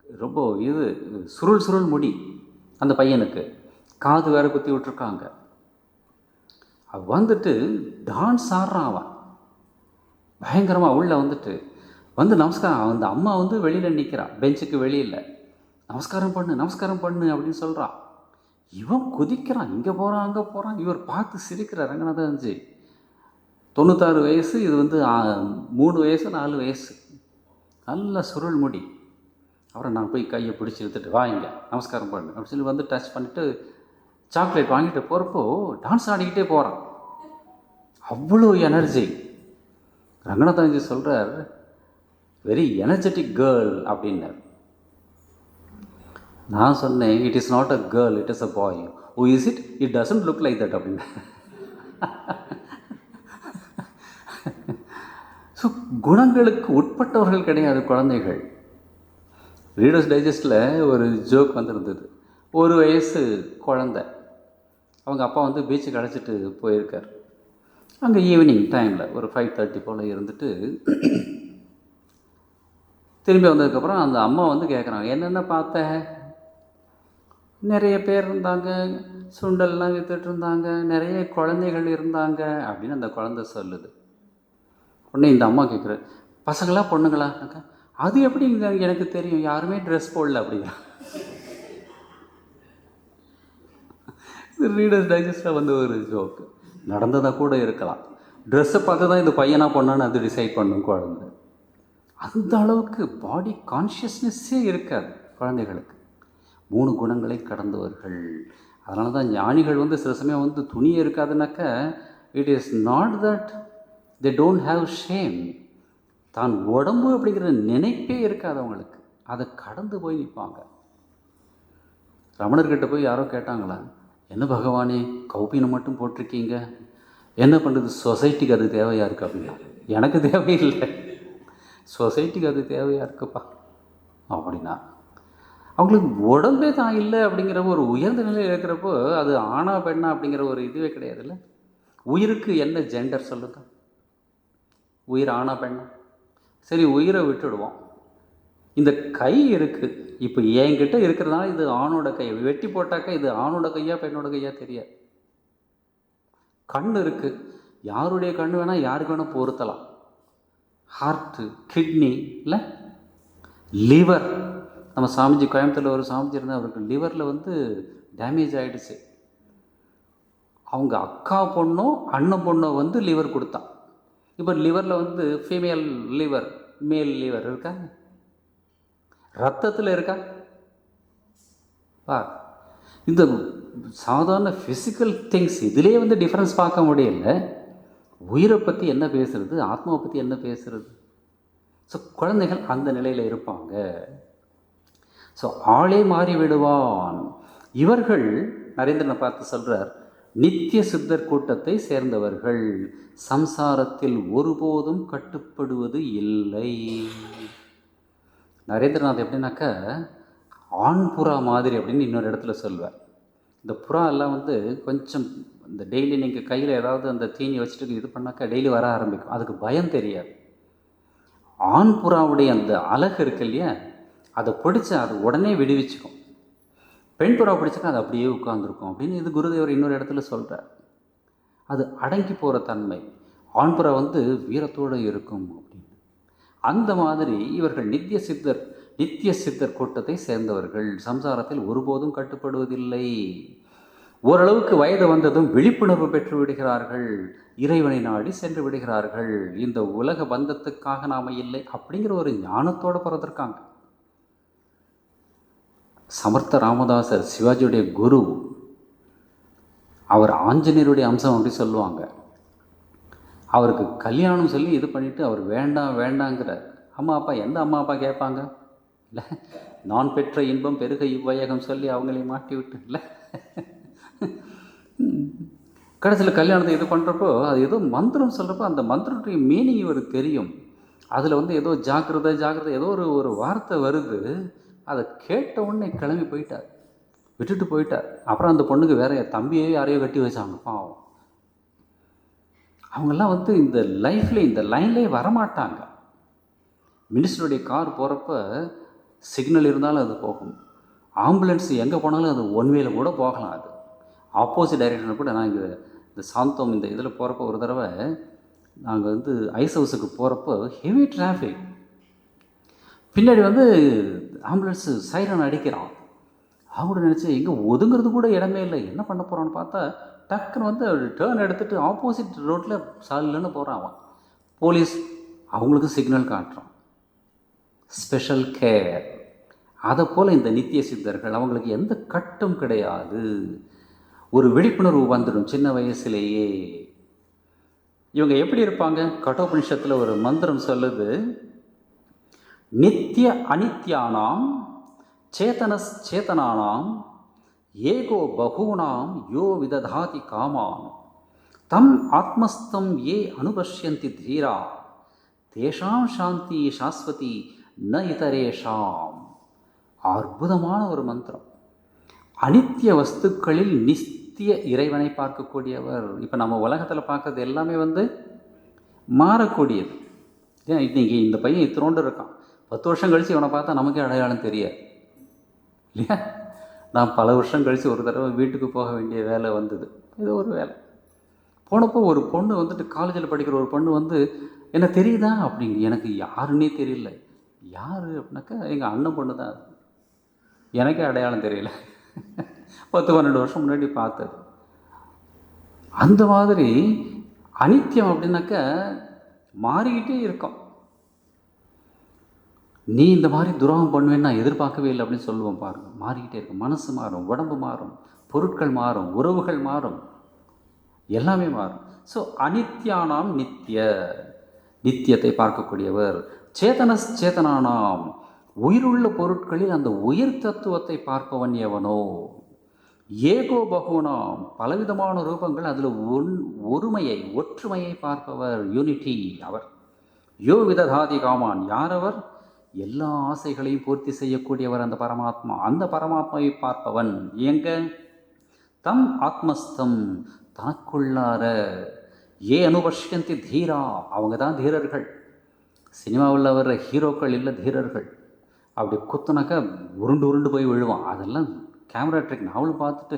ரொம்ப சுருள் முடி, அந்த பையனுக்கு காது வேறு குத்தி விட்டுருக்காங்க. அவன் வந்துட்டு டான்ஸ் ஆடுறான். அவன் பயங்கரமாக உள்ளே வந்து நமஸ்காரம். அந்த அம்மா வந்து வெளியில் நிற்கிறான், பெஞ்சுக்கு வெளியில். நமஸ்காரம் பண்ணு அப்படின்னு சொல்கிறான். இவன் குதிக்கிறான், இங்கே போகிறான் அங்கே போகிறான். இவர் பார்த்து சிரிக்கிறார். ரங்கநாதாஞ்சி 96 வயசு, இது வந்து 3 வயசு 4 வயசு, நல்ல சுருள் முடி. அப்புறம் நான் போய் கையை பிடிச்சி இழுத்துட்டு, வா இங்கே நமஸ்காரம் பண்ணு அப்படின்னு சொல்லி வந்து டச் பண்ணிவிட்டு சாக்லேட் வாங்கிட்டு போகிறப்போ டான்ஸ் ஆடிக்கிட்டே போகிறான். அவ்வளோ எனர்ஜி. ரங்கநாதாஞ்சி சொல்கிறார், வெரி எனர்ஜெட்டிக் கேர்ள் அப்படின்னார். நான் சொன்னேன், it is not a girl, it is a bye. Who is it? It doesn't look like that அப்படின்னு. ஸோ குணங்களுக்கு உட்பட்டவர்கள் கிடையாது குழந்தைகள். ரீடர்ஸ் டைஜஸ்டில் ஒரு ஜோக் வந்திருந்தது. 1 வயசு குழந்தை, அவங்க அப்பா வந்து பீச்சுக்கு அழைச்சிட்டு போயிருக்கார். அங்கே ஈவினிங் டைமில் ஒரு 5:30 போல் இருந்துட்டு திரும்பி வந்ததுக்கப்புறம் அந்த அம்மா வந்து கேட்குறாங்க, என்னென்ன பார்த்த? நிறைய பேர் இருந்தாங்க, சுண்டல்லாம் விற்றுட்டு இருந்தாங்க, நிறைய குழந்தைகள் இருந்தாங்க அப்படின்னு அந்த குழந்தை சொல்லுது. உடனே இந்த அம்மா கேட்குற, பசங்களா பொண்ணுங்களா? அது எப்படி எனக்கு தெரியும், யாருமே ட்ரெஸ் போடல அப்படிங்கிற. ரீடர்ஸ் டைஜஸ்டில் வந்து ஒரு ஜோக்கு நடந்ததாக கூட இருக்கலாம். ட்ரெஸ்ஸை பார்த்து தான் இந்த பையனா பொண்ணான்னு அது டிசைட் பண்ணும் குழந்தை. அந்த அளவுக்கு பாடி கான்ஷியஸ்னஸ்ஸே இருக்காது குழந்தைகளுக்கு. 3 குணங்களை கடந்தவர்கள். அதனால தான் ஞானிகள் வந்து சில சமயம் வந்து துணியே இருக்காதுனாக்க, it is not that they don't have shame. தான் உடம்பு அப்படிங்கிற நினைப்பே இருக்காது அவங்களுக்கு, அதை கடந்து போய் நிற்பாங்க. ரமணர்கிட்ட போய் யாரோ கேட்டாங்களா, என்ன பகவானே கௌபீனம் மட்டும் போட்டிருக்கீங்க, என்ன பண்ணுறது, சொசைட்டிக்கு அது தேவையாக இருக்குது அப்படின்னா. எனக்கு தேவையில்லை, சொசைட்டிக்கு அது தேவையாக இருக்குப்பா அப்படின்னா. அவங்களுக்கு உடம்பே தான் இல்லை அப்படிங்கிற ஒரு உயர்ந்த நிலையில் இருக்கிறப்போ அது ஆணா பெண்ணா அப்படிங்கிற ஒரு இதுவே கிடையாதுல்ல. உயிருக்கு என்ன ஜெண்டர் சொல்லுங்க? உயிர் ஆணா பெண்ணா? சரி, உயிரை விட்டுடுவோம். இந்த கை இருக்குது, இப்போ என்கிட்ட இருக்கிறதுனால இது ஆணோட கை. வெட்டி போட்டாக்கா இது ஆணோட கையா பெண்ணோட கையா தெரியாது. கண் இருக்குது, யாருடைய கண் வேணால் யாருக்கு வேணால் பொருத்தலாம். ஹார்ட்டு, கிட்னி இல்லை, லிவர். நம்ம சாமிஜி கோயம்புத்தூரில் ஒரு சாமிஜி இருந்தால், அவருக்கு லிவரில் வந்து டேமேஜ் ஆகிடுச்சு. அவங்க அக்கா பொண்ணோ அண்ணன் பொண்ணோ வந்து லிவர் கொடுத்தான். இப்போ லிவரில் வந்து ஃபீமேல் லிவர், மேல் லிவர் இருக்கா, ரத்தத்தில் இருக்கா? இந்த சாதாரண ஃபிசிக்கல் திங்ஸ் இதிலே வந்து டிஃப்ரென்ஸ் பார்க்க முடியல. உயிரை பற்றி என்ன பேசுகிறது, ஆத்மாவை பற்றி என்ன பேசுகிறது? ஸோ குழந்தைகள் அந்த நிலையில் இருப்பாங்க. ஸோ ஆளே மாறிவிடுவான். இவர்கள் நரேந்திரனை பார்த்து சொல்கிறார், நித்திய சித்தர் கூட்டத்தை சேர்ந்தவர்கள், சம்சாரத்தில் ஒருபோதும் கட்டுப்படுவது இல்லை. நரேந்திரநாத் எப்படின்னாக்கா ஆண் புறா மாதிரி அப்படின்னு இன்னொரு இடத்துல சொல்வார். இந்த புறா எல்லாம் வந்து கொஞ்சம் இந்த டெய்லி நீங்கள் கையில் ஏதாவது அந்த தீனி வச்சுட்டு இது பண்ணாக்கா டெய்லி வர ஆரம்பிக்கும், அதுக்கு பயம் தெரியாது. ஆண் புறாவுடைய அந்த அழகு இருக்கு இல்லையா, அதை பிடிச்சா அது உடனே விடுவிச்சுக்கும். பெண் புறா பிடிச்சிக்கா அது அப்படியே உட்காந்துருக்கும் அப்படின்னு இது குருதேவர் இன்னொரு இடத்துல சொல்கிறார். அது அடங்கி போகிற தன்மை. ஆண் புறா வந்து வீரத்தோடு இருக்கும் அப்படின்னு. அந்த மாதிரி இவர்கள் நித்திய சித்தர் கூட்டத்தை சேர்ந்தவர்கள், சம்சாரத்தில் ஒருபோதும் கட்டுப்படுவதில்லை. ஓரளவுக்கு வயது வந்ததும் விழிப்புணர்வு பெற்று விடுகிறார்கள், இறைவனை நாடி சென்று விடுகிறார்கள். இந்த உலக பந்தத்துக்காக நாம் இல்லை அப்படிங்கிற ஒரு ஞானத்தோடு பிறந்திருக்காங்க. சமர்த்த ராமதாசர் சிவாஜியுடைய குரு, அவர் ஆஞ்சநேயருடைய அம்சம் அப்படி சொல்லுவாங்க. அவருக்கு கல்யாணம் சொல்லி இது பண்ணிவிட்டு அவர் வேண்டாம் வேண்டாங்கிறார். அம்மா அப்பா எந்த அம்மா அப்பா கேட்பாங்க இல்லை? நான் பெற்ற இன்பம் பெருக இவ்வையகம் சொல்லி அவங்களையும் மாட்டி விட்டு இல்லை. கடைசியில் கல்யாணத்தை இது பண்ணுறப்போ அது ஏதோ மந்திரம் சொல்கிறப்போ அந்த மந்திரத்துடைய மீனிங் இவருக்கு தெரியும். அதில் வந்து ஏதோ ஜாக்கிரதை ஜாக்கிரதை ஏதோ ஒரு வார்த்தை வருது. அதை கேட்ட உடனே கிளம்பி போயிட்டார், விட்டுட்டு போயிட்டார். அப்புறம் அந்த பொண்ணுக்கு வேற தம்பியே யாரையோ கட்டி வச்சாங்க பாவம். அவங்கெல்லாம் வந்து இந்த லைஃப்பில் இந்த லைன்லேயே வரமாட்டாங்க. மினிஸ்டருடைய கார் போகிறப்ப சிக்னல் இருந்தாலும் அது போகும். ஆம்புலன்ஸ் எங்கே போனாலும் அது ஒன் வேல கூட போகலாம். அது ஆப்போசிட் டைரக்ஷனில் கூட நான் இங்கே இந்த சாந்தோம் இந்த இதில் போகிறப்ப ஒரு தடவை நாங்கள் வந்து ஐஸ் ஹவுஸுக்கு போகிறப்போ ஹெவி டிராஃபிக், பின்னாடி வந்து ஆம்புலன்ஸு சைரன் அடிக்கிறான். அவங்க நினச்சி எங்கே ஒதுங்கிறது கூட இடமே இல்லை, என்ன பண்ண போகிறான்னு பார்த்தா டக்குன்னு வந்து டேர்ன் எடுத்துகிட்டு ஆப்போசிட் ரோட்டில் சாலில்னு போகிறான் அவன். போலீஸ் அவங்களுக்கு சிக்னல் காட்டுறான், ஸ்பெஷல் கேர். அதை போல் இந்த நித்திய சித்தர்கள் அவங்களுக்கு எந்த கட்டும் கிடையாது. ஒரு விழிப்புணர்வு வந்துடும் சின்ன வயசுலேயே. இவங்க எப்படி இருப்பாங்க? கட்டோபனிஷத்தில் ஒரு மந்திரம் சொல்லுது, நித்திய அனித்யானாம் சேதனானாம் ஏகோ பகூனாம் யோ விததாதி காமான் தம் ஆத்மஸ்தம் ஏ அனுபஷ்யந்தி தீரா தேஷாம் சாந்தி சாஸ்வதி ந இதரேஷாம். அற்புதமான ஒரு மந்திரம். அனித்திய வஸ்துக்களில் நித்திய இறைவனை பார்க்கக்கூடியவர். இப்போ நம்ம உலகத்தில் பார்க்குறது எல்லாமே வந்து மாறக்கூடியது. ஏன் இன்னைக்கு இந்த பையன் இத்தனோண்டு இருக்கான், 10 வருஷம் கழித்து இவனை பார்த்தா நமக்கே அடையாளம் தெரியாது இல்லையா? நான் பல வருஷம் கழித்து ஒரு தடவை வீட்டுக்கு போக வேண்டிய வேலை வந்தது. ஏதோ ஒரு வேலை போனப்போ ஒரு பொண்ணு வந்துட்டு, காலேஜில் படிக்கிற ஒரு பொண்ணு வந்து என்ன தெரியுதா அப்படிங்க. எனக்கு யாருன்னே தெரியல. யார் அப்படின்னாக்கா எங்கள் அண்ணன் பொண்ணு தான். எனக்கே அடையாளம் தெரியல. 10-12 வருஷம் முன்னாடி பார்த்தது. அந்த மாதிரி அனித்தியம் அப்படின்னாக்கா மாறிக்கிட்டே இருக்கும். நீ இந்த மாதிரி துரோகம் பண்ணுவேன்னு நான் எதிர்பார்க்கவே இல்லை அப்படின்னு சொல்லுவோம் பாருங்கள். மாறிக்கிட்டே இருக்கும். மனசு மாறும், உடம்பு மாறும், பொருட்கள் மாறும், உறவுகள் மாறும், எல்லாமே மாறும். ஸோ அனித்யானாம் நித்தியத்தை பார்க்கக்கூடியவர். சேதனானாம் உயிருள்ள பொருட்களில் அந்த உயிர் தத்துவத்தை பார்ப்பவன் எவனோ. ஏகோ பகுனாம் பலவிதமான ரூபங்கள், அதில் ஒருமையை ஒற்றுமையை பார்ப்பவர், யூனிட்டி அவர். யோ விததாதி காமான், யார் அவர்? எல்லா ஆசைகளையும் பூர்த்தி செய்யக்கூடியவர் அந்த பரமாத்மா. அந்த பரமாத்மாவை பார்ப்பவன் எங்க? தம் ஆத்மஸ்தம் தனக்குள்ளார. ஏ அனுபஷ்யந்தி தீரா, அவங்க தான் தீரர்கள். சினிமாவில் வர்ற ஹீரோக்கள் இல்லை, தீரர்கள். அப்படி குத்துனாக்கா உருண்டு போய் விழுவான். அதெல்லாம் கேமரா ட்ரிக். நாவலும் பார்த்துட்டு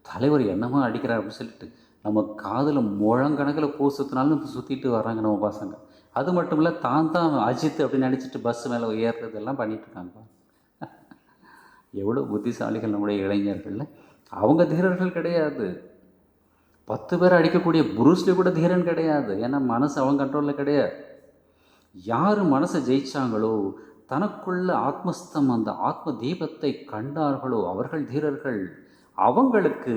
தலைவர் என்னமா அடிக்கிறார் அப்படின்னு சொல்லிட்டு நம்ம காதில் முழங்கணக்கில் பூ சுற்றினாலும் சுற்றிட்டு வர்றாங்க நம்ம பசங்க. அது மட்டும் இல்லை, தான் அஜித் அப்படின்னு நினச்சிட்டு பஸ் மேலே ஏறுறதெல்லாம் பண்ணிகிட்ருக்காங்க. எவ்வளோ புத்திசாலிகள் நம்முடைய இளைஞர்கள். அவங்க தீரர்கள் கிடையாது. 10 பேர் அடிக்கக்கூடிய புரூஸ்லி கூட தீரன் கிடையாது. ஏன்னா மனசு அவங்க கண்ட்ரோலில் கிடையாது. யார் மனசை ஜெயிச்சாங்களோ, தனக்குள்ள ஆத்மஸ்தம் அந்த ஆத்ம தீபத்தை கண்டார்களோ அவர்கள் தீரர்கள். அவங்களுக்கு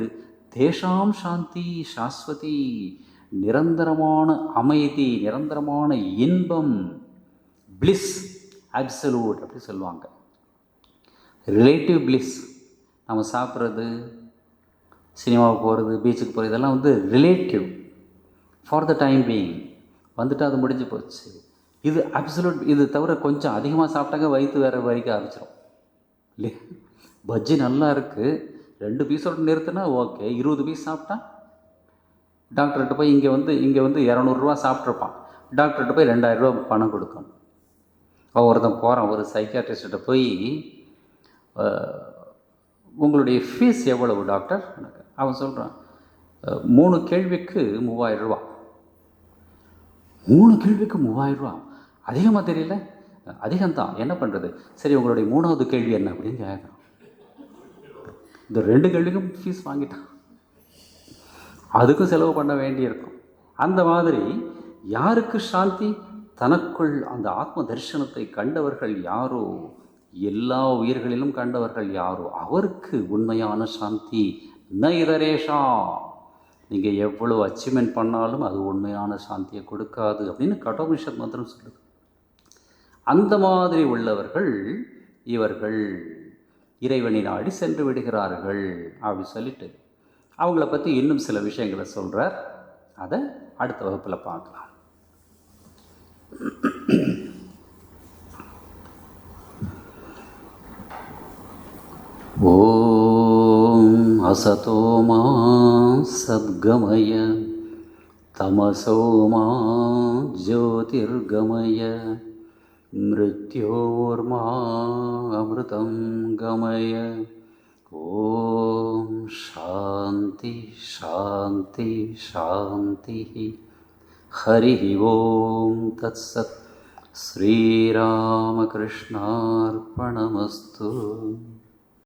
தேஷாம் சாந்தி சாஸ்வதி, நிரந்தரமான அமைதி, நிரந்தரமான இன்பம், பிளிஸ், அப்சல்யூட் அப்படி சொல்லுவாங்க. Relative bliss. நம்ம சாப்பிட்றது, சினிமாவுக்கு போகிறது, பீச்சுக்கு போகிறது, இதெல்லாம் வந்து relative, for the time being. வந்துட்டு அது முடிஞ்சு போச்சு. இது அப்சல்யூட். இது தவிர கொஞ்சம் அதிகமாக சாப்பிட்டாங்க வயிற்று வேறு வரிக்க ஆரம்பிச்சிடும் இல்லையா? பஜ்ஜி நல்லா இருக்குது, 2 பீஸோடு நிறுத்தினா ஓகே. 20 பீஸ் சாப்பிட்டா டாக்டர்கிட்ட போய் இங்கே வந்து 200 சாப்பிட்ருப்பான். டாக்டர்கிட்ட போய் 2000 ரூபா பணம் கொடுக்கணும். ஒருத்தன் போகிறான் ஒரு சைக்கியாட்ரிஸ்ட்ட போய், உங்களுடைய ஃபீஸ் எவ்வளவு டாக்டர்? அவன் சொல்கிறான் 3 கேள்விக்கு 3000 ரூபா. 3 கேள்விக்கு 3000 ரூபா அதிகமாக தெரியல? அதிகம்தான், என்ன பண்ணுறது? சரி, உங்களுடைய 3வது கேள்வி என்ன அப்படின்னு கேட்குறான். இந்த 2 கேள்விக்கும் ஃபீஸ் வாங்கிட்டான். அதுக்கும் செலவு பண்ண வேண்டியிருக்கும். அந்த மாதிரி யாருக்கு சாந்தி? தனக்குள் அந்த ஆத்ம தரிசனத்தை கண்டவர்கள் யாரோ, எல்லா உயிர்களிலும் கண்டவர்கள் யாரோ அவருக்கு உண்மையான சாந்தி. ந இதரேஷா, நீங்கள் எவ்வளோ அச்சீவ்மெண்ட் பண்ணாலும் அது உண்மையான சாந்தியை கொடுக்காது அப்படின்னு கட்டோபனிஷத் மந்திரம் சொல்லுது. அந்த மாதிரி உள்ளவர்கள் இவர்கள் இறைவனை நாடி சென்று விடுகிறார்கள் அப்படி சொல்லிட்டு அவங்கள பற்றி இன்னும் சில விஷயங்களை சொல்கிறார். அதை அடுத்த வகுப்பில் பார்க்கலாம். ஓம் அசதோ மா சத்கமய தமசோ மா ஜோதிர்கமய மிருத்யோர்மா அமிர்தம் கமய. ஓம் சாந்தி சாந்தி சாந்தி. ஹரி ஓம் தத்சத். ஸ்ரீராமகிருஷ்ணார்ப்பணமஸ்து.